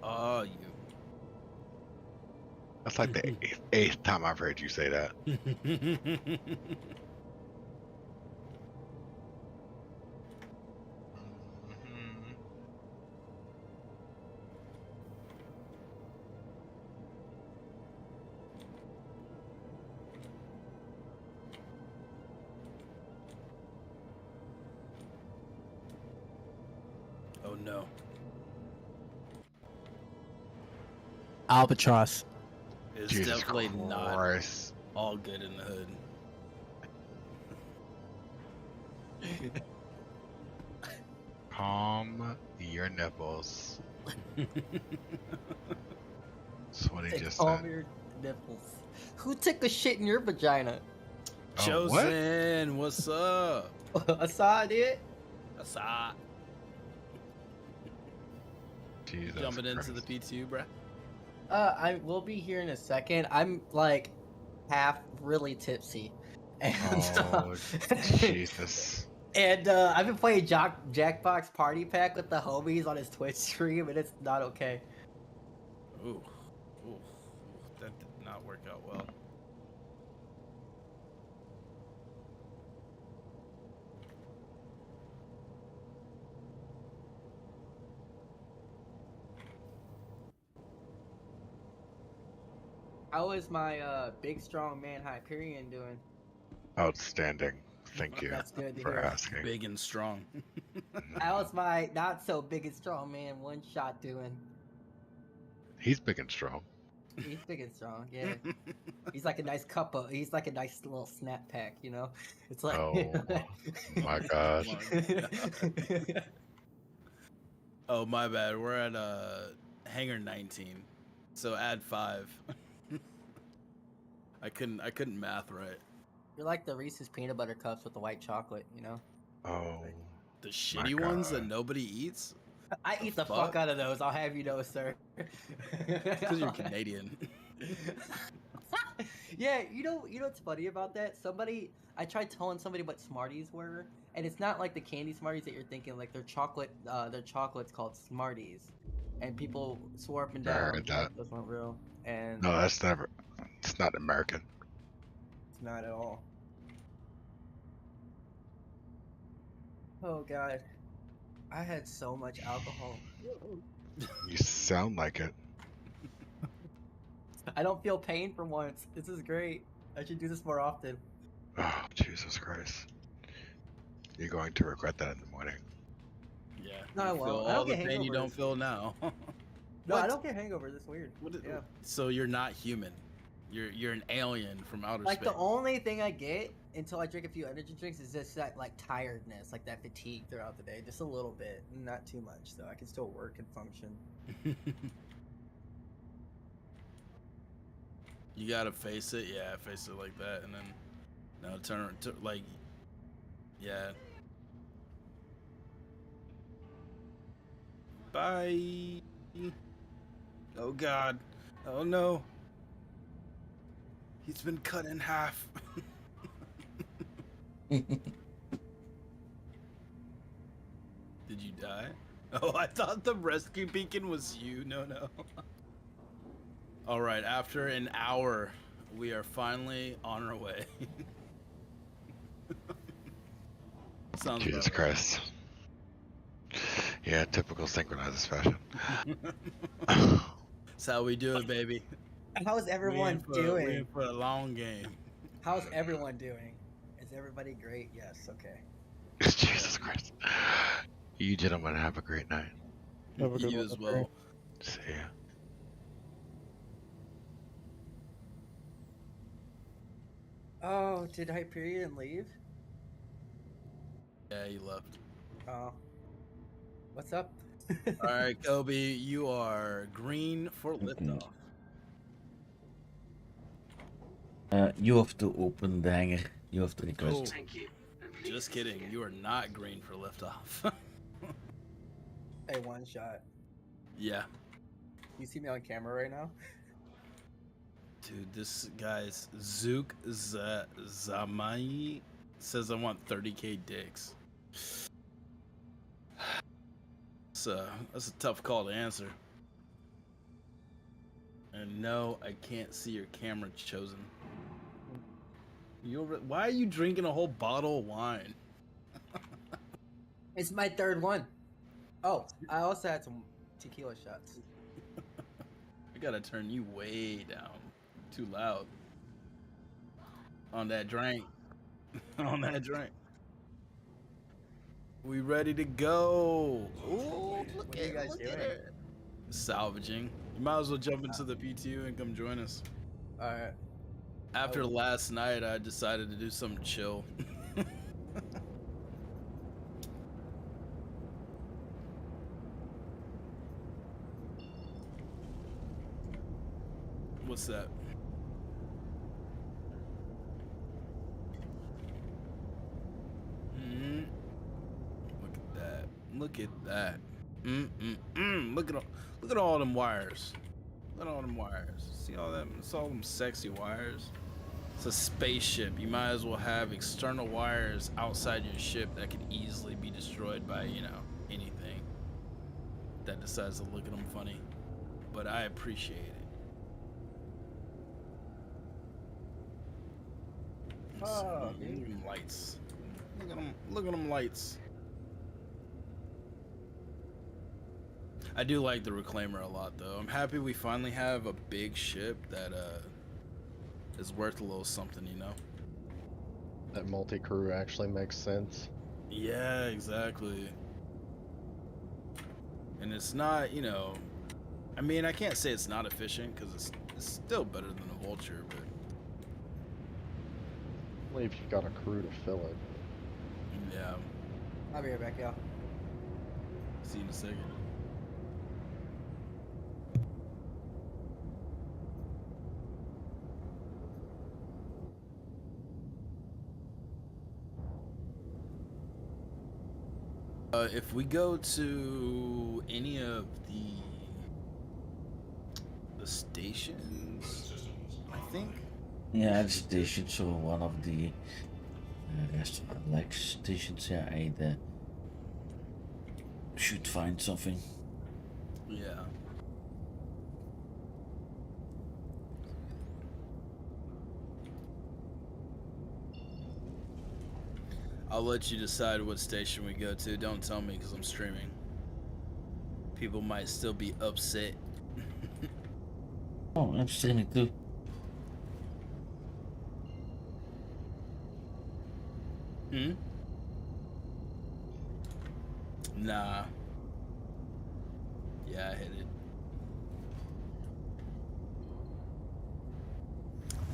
Oh, you. That's like the eighth time I've heard you say that. Mhm. Oh no. Albatross. It's Jesus definitely not Christ. all good in the hood. Calm your nipples. That's what he just Calm said. your nipples. Who took a shit in your vagina? Oh, what? Chosen, what's up? Assad did? Assad. Jesus Jumping into the Christ. PTU, bruh. I will be here in a second. I'm like half really tipsy. And, Oh, Jesus. and I've been playing Jackbox Party Pack with the homies on his Twitch stream, and it's not okay. Ooh. Ooh. That did not work out well. How is my big strong man Hyperion doing? Outstanding. Thank you That's good to for hear. asking. Big and strong. How's my not so big and strong man One Shot doing? He's big and strong. He's big and strong, yeah. He's like a nice cup of. He's like a nice little snap pack, you know. It's like. Oh my God. Oh, my bad. We're at hangar 19. So add 5. I couldn't math right. You're like the Reese's peanut butter cups with the white chocolate, you know. Oh. The shitty ones that God. nobody eats? I eat the fuck out of those. I'll have you know, sir. Because you're Canadian. Yeah, you know what's funny about that? I tried telling somebody what Smarties were, and it's not like the candy Smarties that you're thinking. Like they're chocolate's called Smarties, and people swore up and I down heard that. those weren't real, and No, it's not American. it's not at all. Oh God, I had so much alcohol. You sound like it. I don't feel pain for once. This is great. I should do this more often. Oh, Jesus Christ. You're going to regret that in the morning. Yeah. No, I you feel won't. I all don't the get pain you don't hangovers. feel now. No, I What? don't get hangovers. It's weird. Yeah. So you're not human. You're an alien from outer Like space. the only thing I get until I drink a few energy drinks is just that like tiredness, like that fatigue throughout the day, just a little bit, not too much, so I can still work and function. You gotta face it, yeah, face it like that, and then no, turn like, yeah. Bye. Oh God. Oh no. He's been cut in half. Did you die? Oh, I thought the rescue beacon was you. No. All right, after an hour, we are finally on our way. Sounds Jesus about right. Christ. Yeah, typical synchronizers fashion. That's how we do it, baby. How's everyone We in doing? for a long game. How's everyone doing? Is everybody great? Yes. Okay. Jesus Christ. You gentlemen have a great night. Have a good You one, as okay. well. See ya. Oh, did Hyperion leave? Yeah, he left. Oh. What's up? All right, Kobe, you are green for liftoff. You have to open the hangar. You have to request. Oh, Thank you. just kidding. You are not green for liftoff. Hey, one shot. Yeah. You see me on camera right now? Dude, this guy's Zook Zamai says I want 30k dicks. That's a tough call to answer. And no, I can't see your camera chosen. Why are you drinking a whole bottle of wine? It's my third one. Oh, I also had some tequila shots. I gotta turn you way down. Too loud. On that drink. On that drink. We ready to go. Ooh, look What are you guys look doing? at it. Salvaging. You might as well jump into the PTU and come join us. Alright. After last night, I decided to do something chill. What's that? Look at that. Look at that. Look at all them wires. Look at all them wires. See all them? It's all them sexy wires. It's a spaceship. You might as well have external wires outside your ship that could easily be destroyed by, you know, anything that decides to look at them funny. But I appreciate it. Oh, Look at them lights. Look at them lights. I do like the Reclaimer a lot, though. I'm happy we finally have a big ship that is worth a little something, you know? That multi-crew actually makes sense. Yeah, exactly. And it's not, you know, I mean, I can't say it's not efficient because it's still better than a Vulture, but Only if you got a crew to fill it. yeah. I'll be right back, y'all. See you in a second. If we go to any of the stations, I think. Yeah, the stations or one of the restaurant like stations. Yeah, I should find something. Yeah. I'll let you decide what station we go to. Don't tell me because I'm streaming. People might still be upset. Oh, I'm streaming too. Nah. Yeah, I hit it.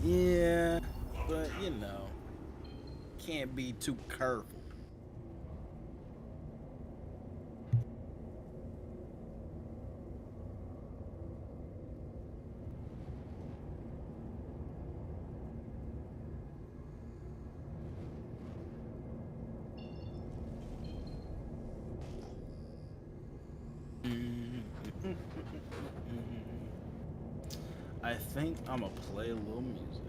Yeah, but you know, can't be too careful. I think I'm gonna play a little music.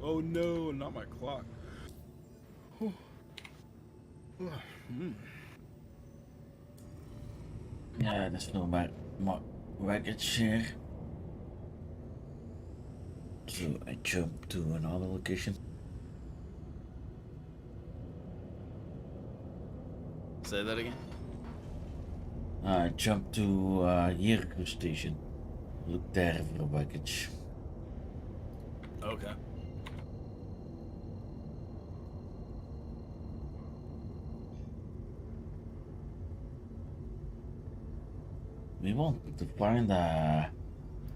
Oh no, not my clock. Yeah, there's no more wreckage here. So I jump to another location. Say that again? I jump to Yeti station. Look there for wreckage. Okay. We want to find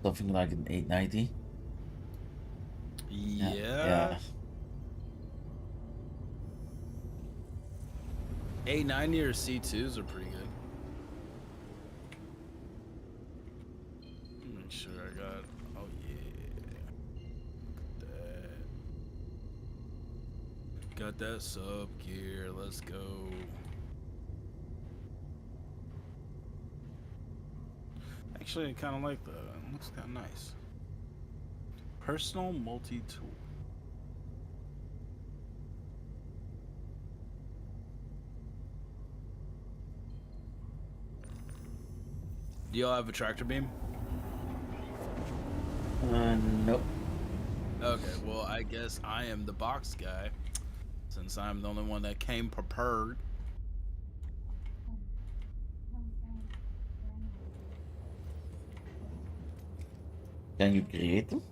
something like an 890. Yeah. 890 or C2s are pretty good. Make sure I got. Oh yeah. Got that sub gear. Let's go. Actually, I kind of like that. It looks kind of nice. Personal multi-tool. Do y'all have a tractor beam? Nope. Okay, well, I guess I am the box guy, since I'm the only one that came prepared. Can you create them?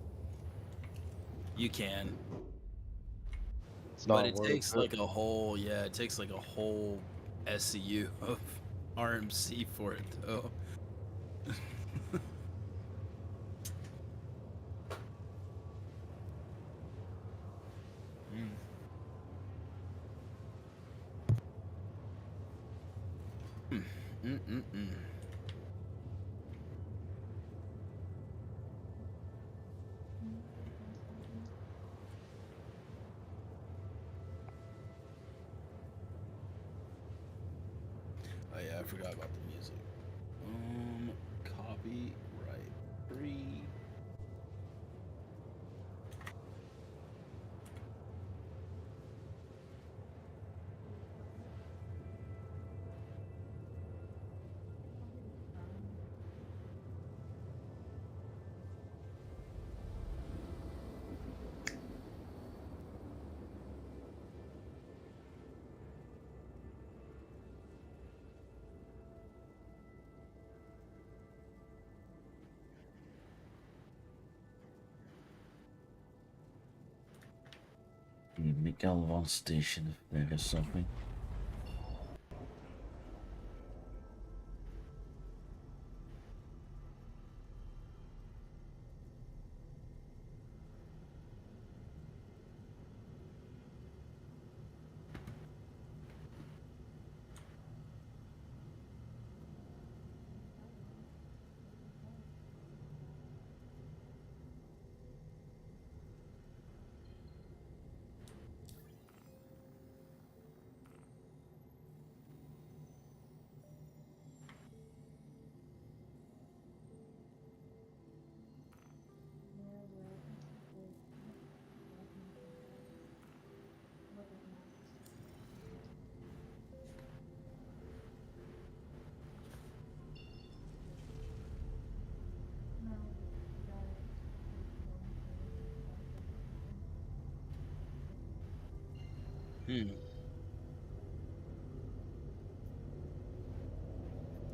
You can. It's not But it worth takes it. like a whole, it takes like a whole SCU of RMC for it, though. Oh yeah, I forgot about the music. Copyright free. You make one station if there is something.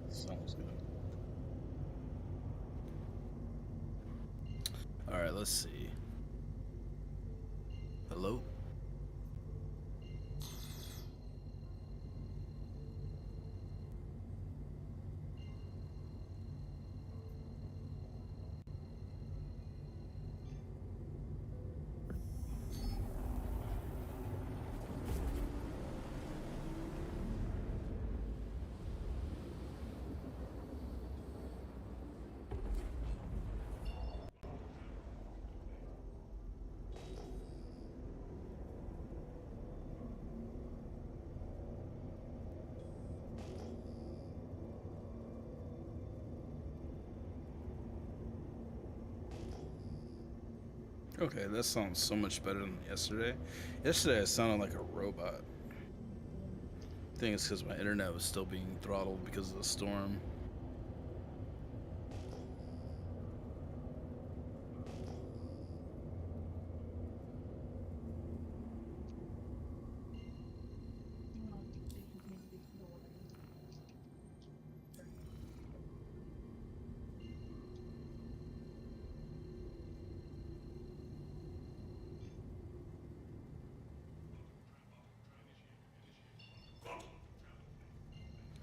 Sounds good. All right, let's see. Hello? Okay, that sounds so much better than yesterday. Yesterday I sounded like a robot. I think it's because my internet was still being throttled because of the storm.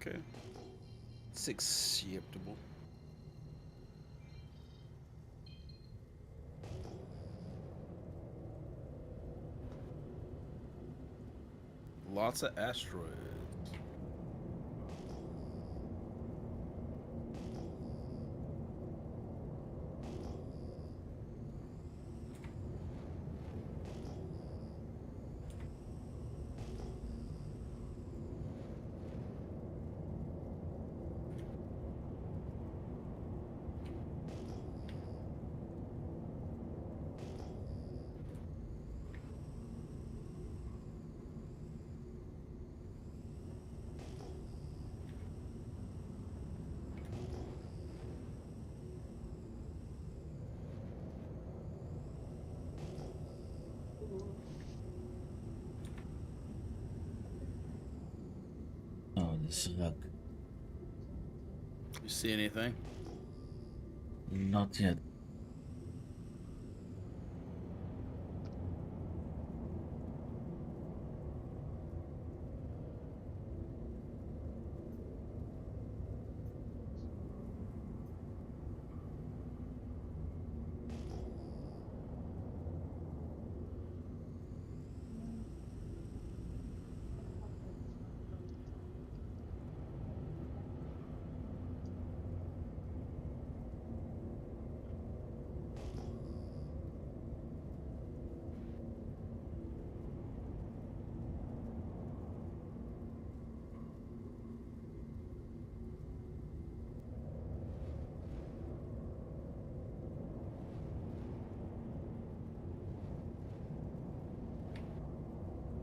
Okay. It's acceptable. Lots of asteroids. Oh, this is luck. You see anything? Not yet.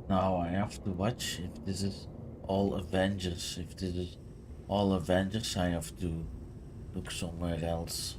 Now I have to watch if this is all Avengers. If this is all Avengers, I have to look somewhere else.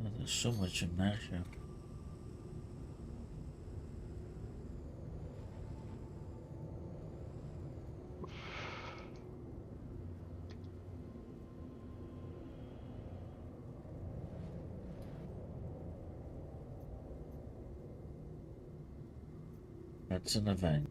Oh, there's so much inertia. That's an event.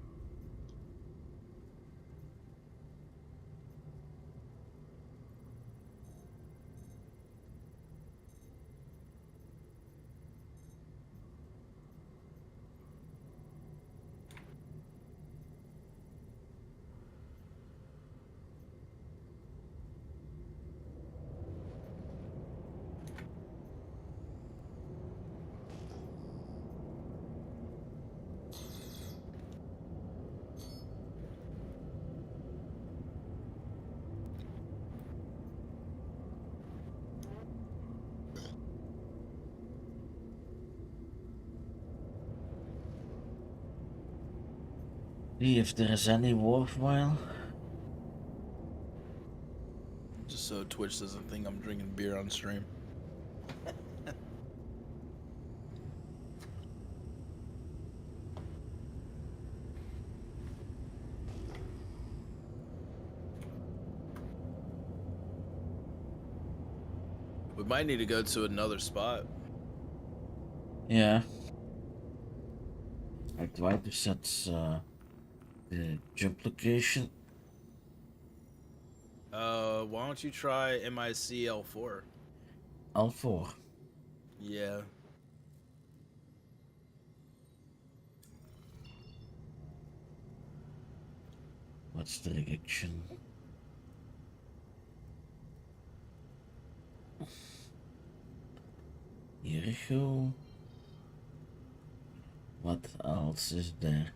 See if there is any worthwhile. Just so Twitch doesn't think I'm drinking beer on stream. We might need to go to another spot. Yeah. I try to set the jump location. Why don't you try MICL4? L4. Yeah. What's the reaction? Here we go. What else is there?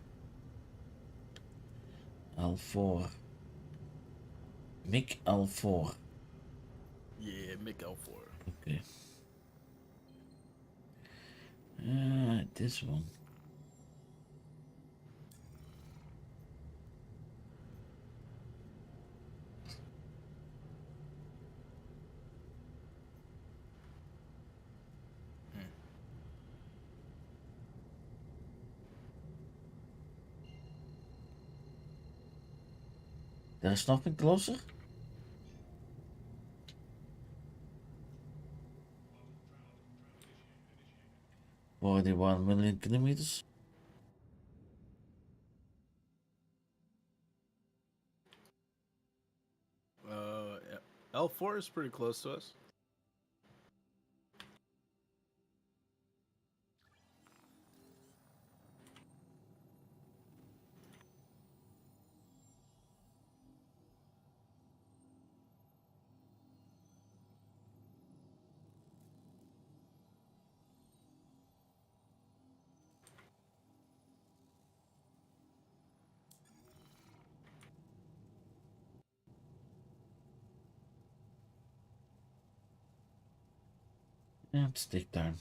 L4. MiG L4. Yeah, make L4. Okay. This one. There's nothing closer? 41 million kilometers? L4 is pretty close to us. Yeah, it's take time.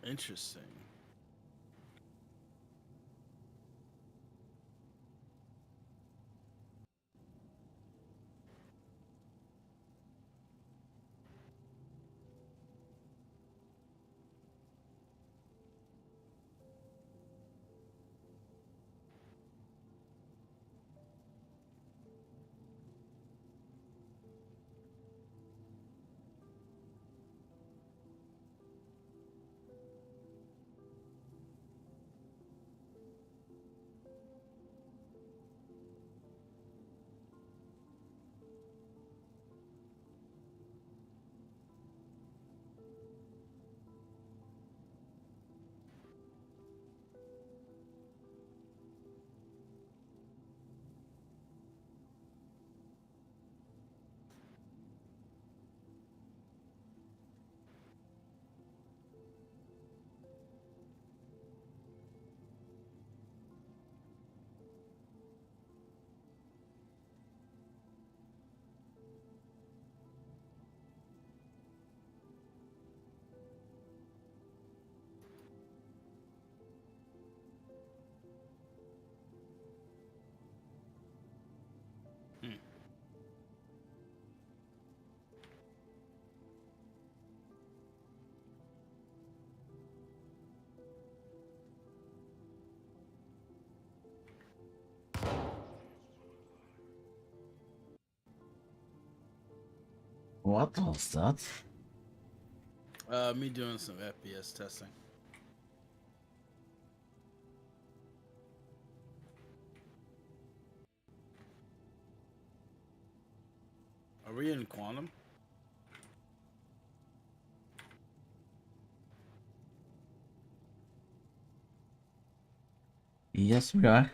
Interesting. What was that? Me doing some FPS testing. Are we in quantum? Yes, we are.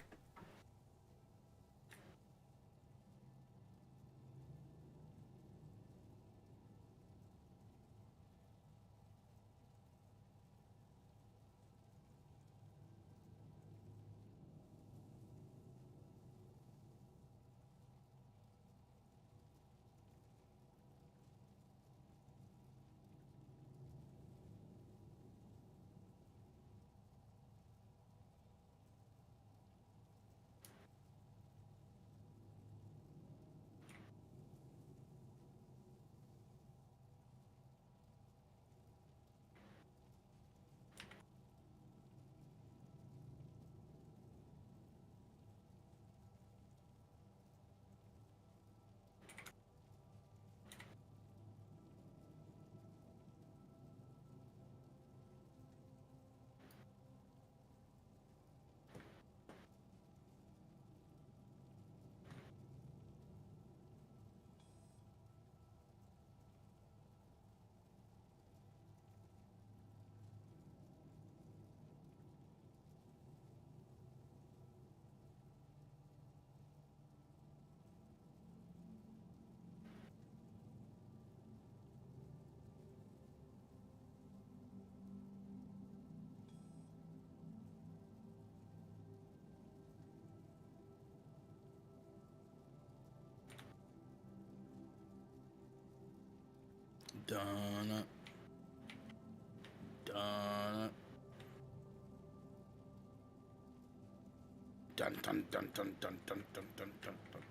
Dun, dun, dun, dun, dun, dun, dun, dun, dun, dun, dun.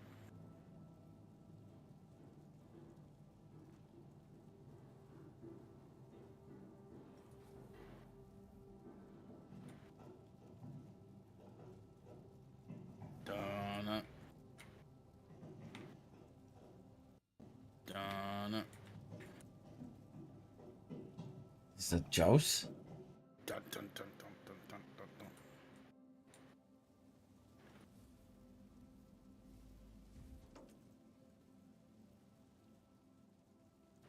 Dun, dun, Is that Jaws? dun, dun, dun, dun, dun, dun, dun, dun.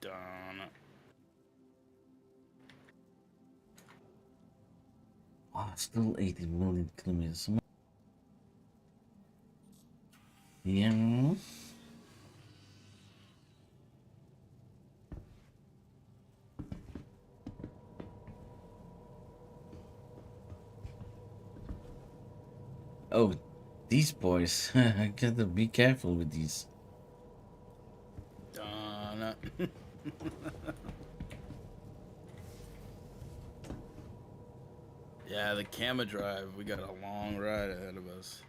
Dun. Oh, still 80 million kilometers. Yeah. Oh, these boys. I gotta be careful with these. Dun. Yeah, the camera drive, we got a long ride ahead of us.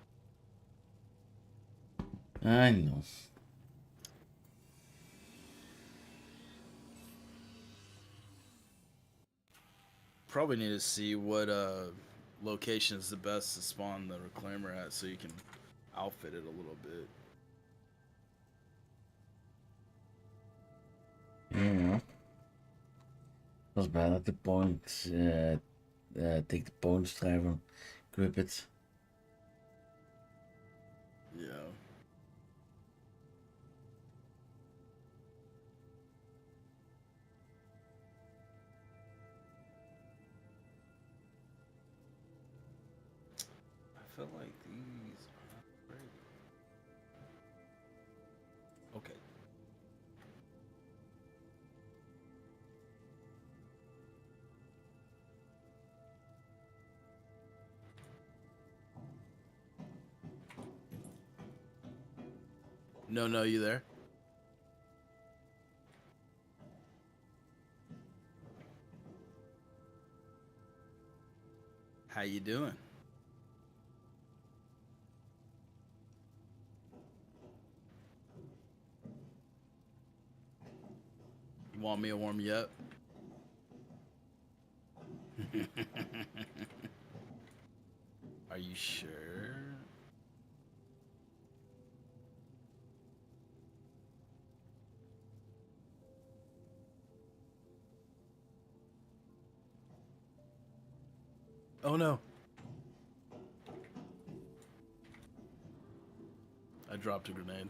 I know. Probably need to see what location is the best to spawn the reclaimer at so you can outfit it a little bit. Yeah. Was bijna de point. Take the points drive and grip it. Yeah. I feel like these are not great. Okay. No, you there? How you doing? You want me to warm you up? Are you sure? Oh no. I dropped a grenade.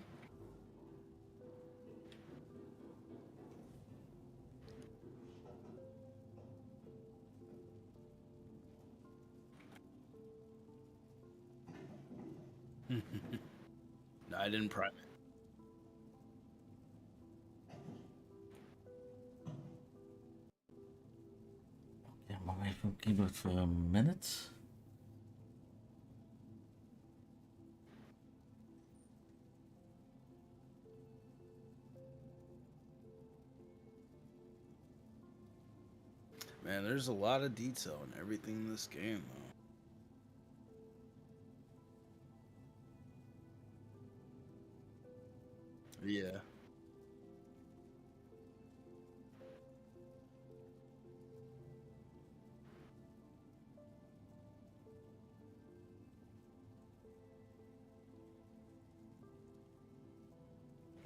No, I didn't prime it. Ja, maar even een keyboard voor een minute. Man, there's a lot of detail in everything in this game, though. Yeah.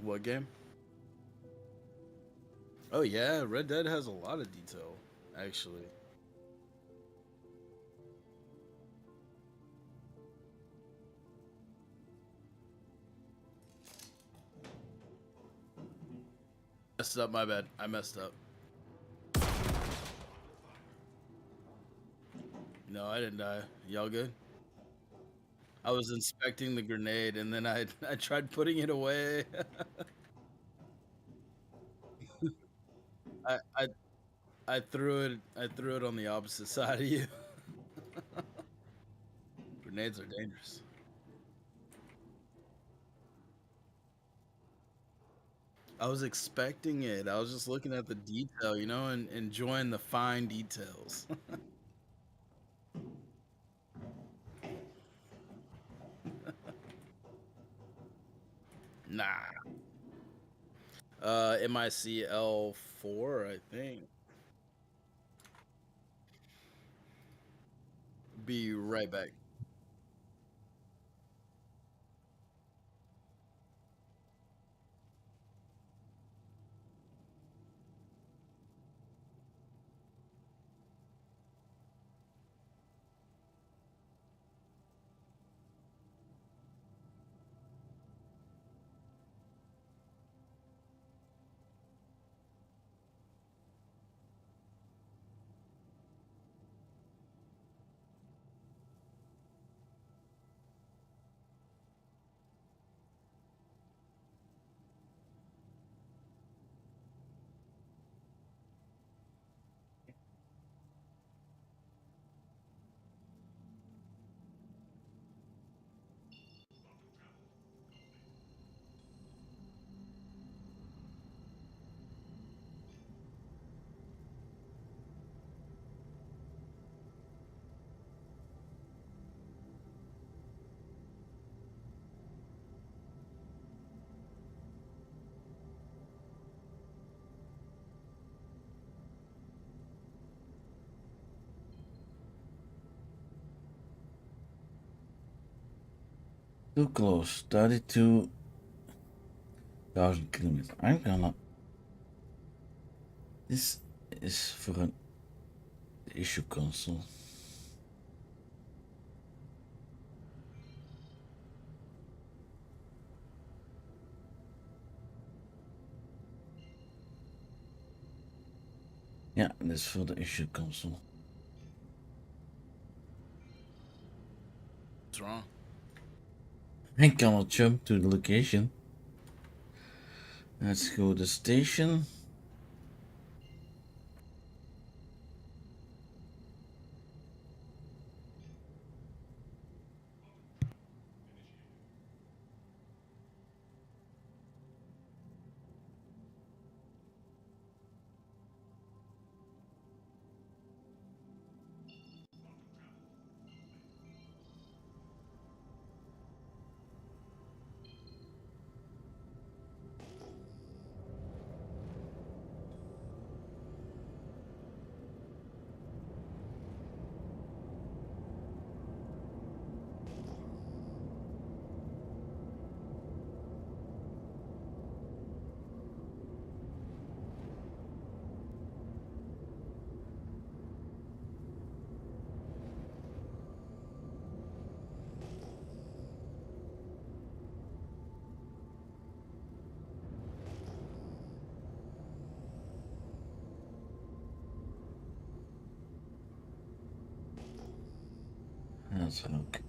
What game? Oh yeah, Red Dead has a lot of detail, actually. Messed up, my bad. I messed up. No, I didn't die. Y'all good? I was inspecting the grenade and then I tried putting it away. I threw it on the opposite side of you. Grenades are dangerous. I was expecting it. I was just looking at the detail, you know, and enjoying the fine details. Nah. MICL4, I think. Be right back. Too close. 32,000 kilometers. I'm gonna. This is for an issue console. Yeah, this is for the issue console. What's wrong? I cannot jump to the location. Let's go to the station. That's okay.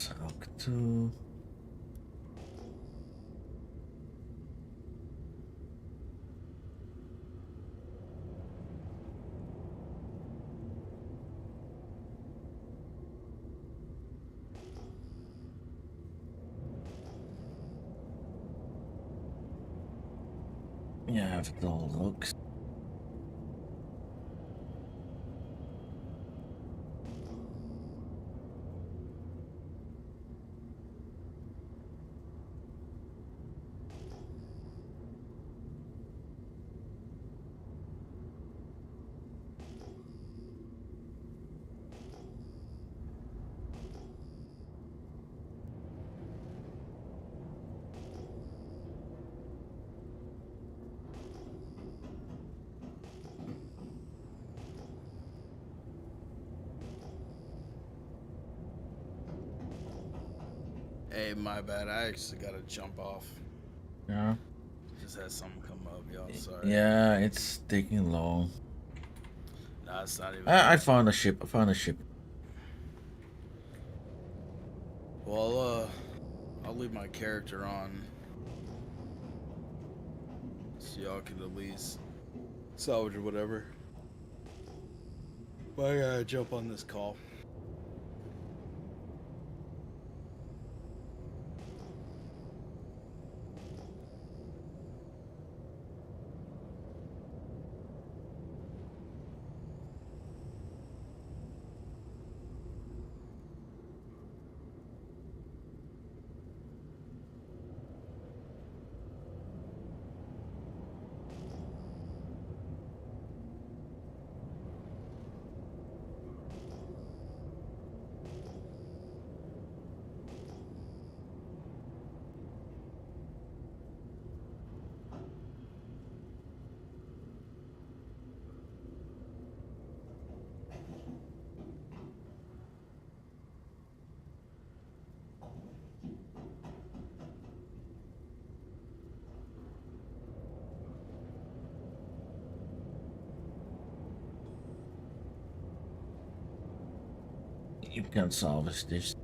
Referral 2. Yeah, if it all looks. Hey, my bad. I actually gotta jump off. Yeah. Just had something come up, y'all. Sorry. Yeah, it's taking long. Nah, it's not even. I found a ship. I found a ship. Well, I'll leave my character on, so y'all can at least salvage or whatever. But I gotta jump on this call. You can salvage this.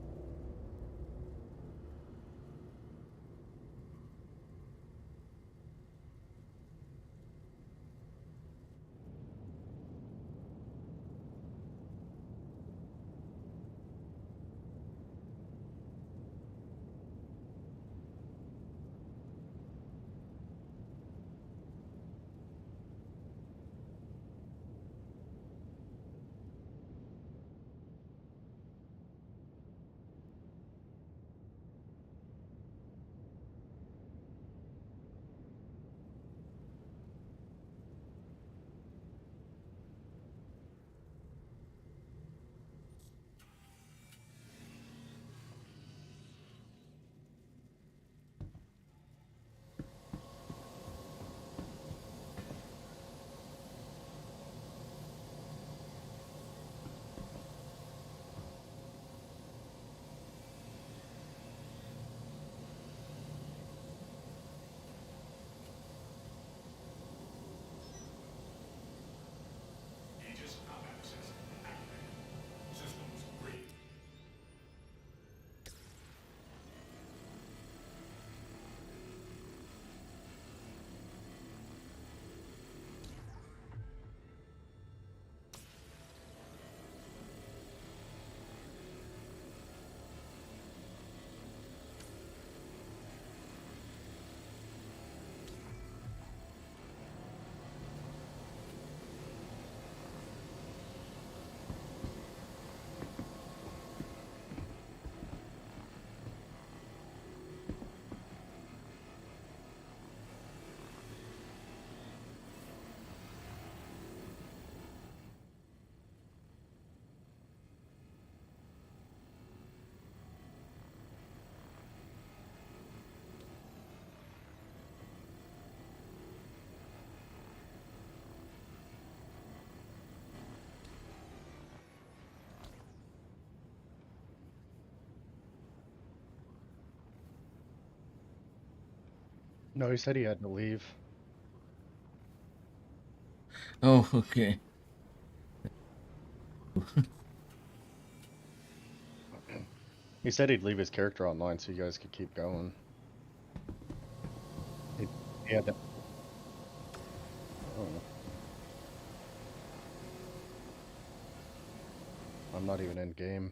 No, he said he had to leave. Oh, okay. He said he'd leave his character online so you guys could keep going. He had to... Oh. I'm not even in game.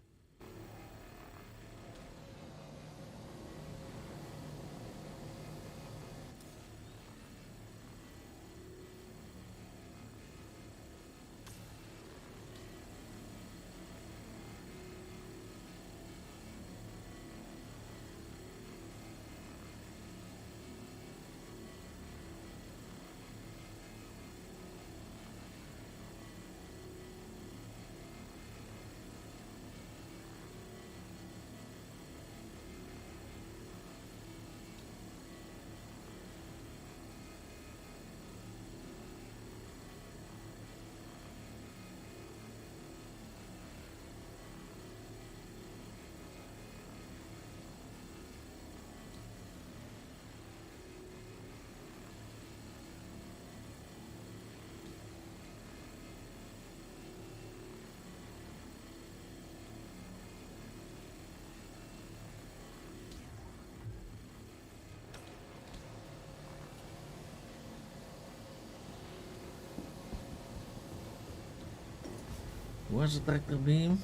What's the tractor beam?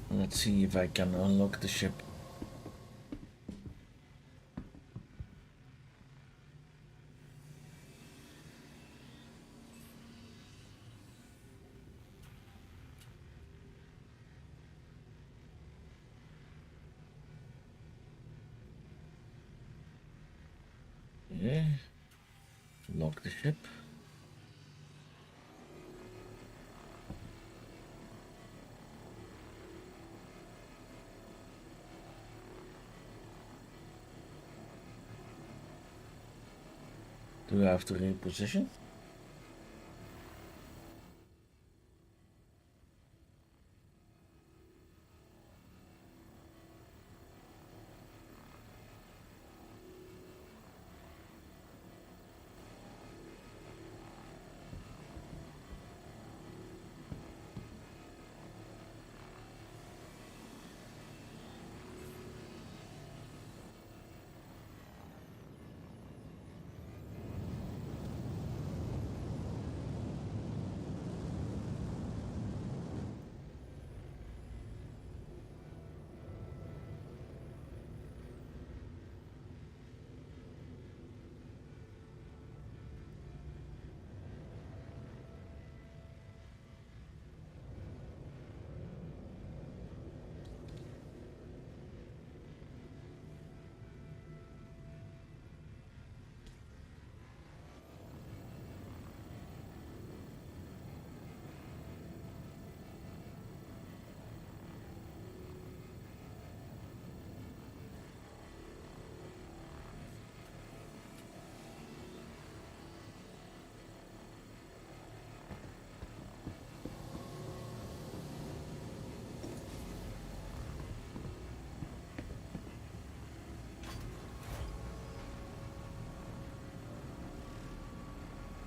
Let's see if I can unlock the ship. Yeah. Lock the ship. Do I have to reposition?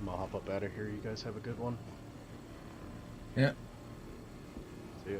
I'm gonna hop up out of here. You guys have a good one. Yeah. See ya.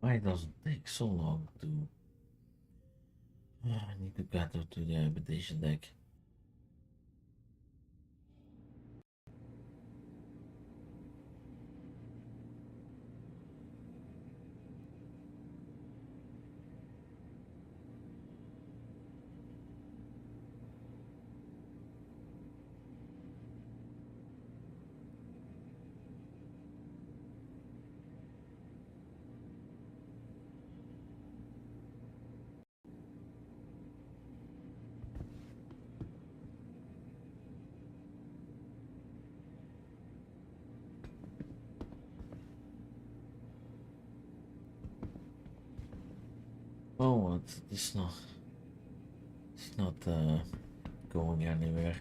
Why does it take so long to... I need to gather to the invitation deck. Oh, it's not going anywhere.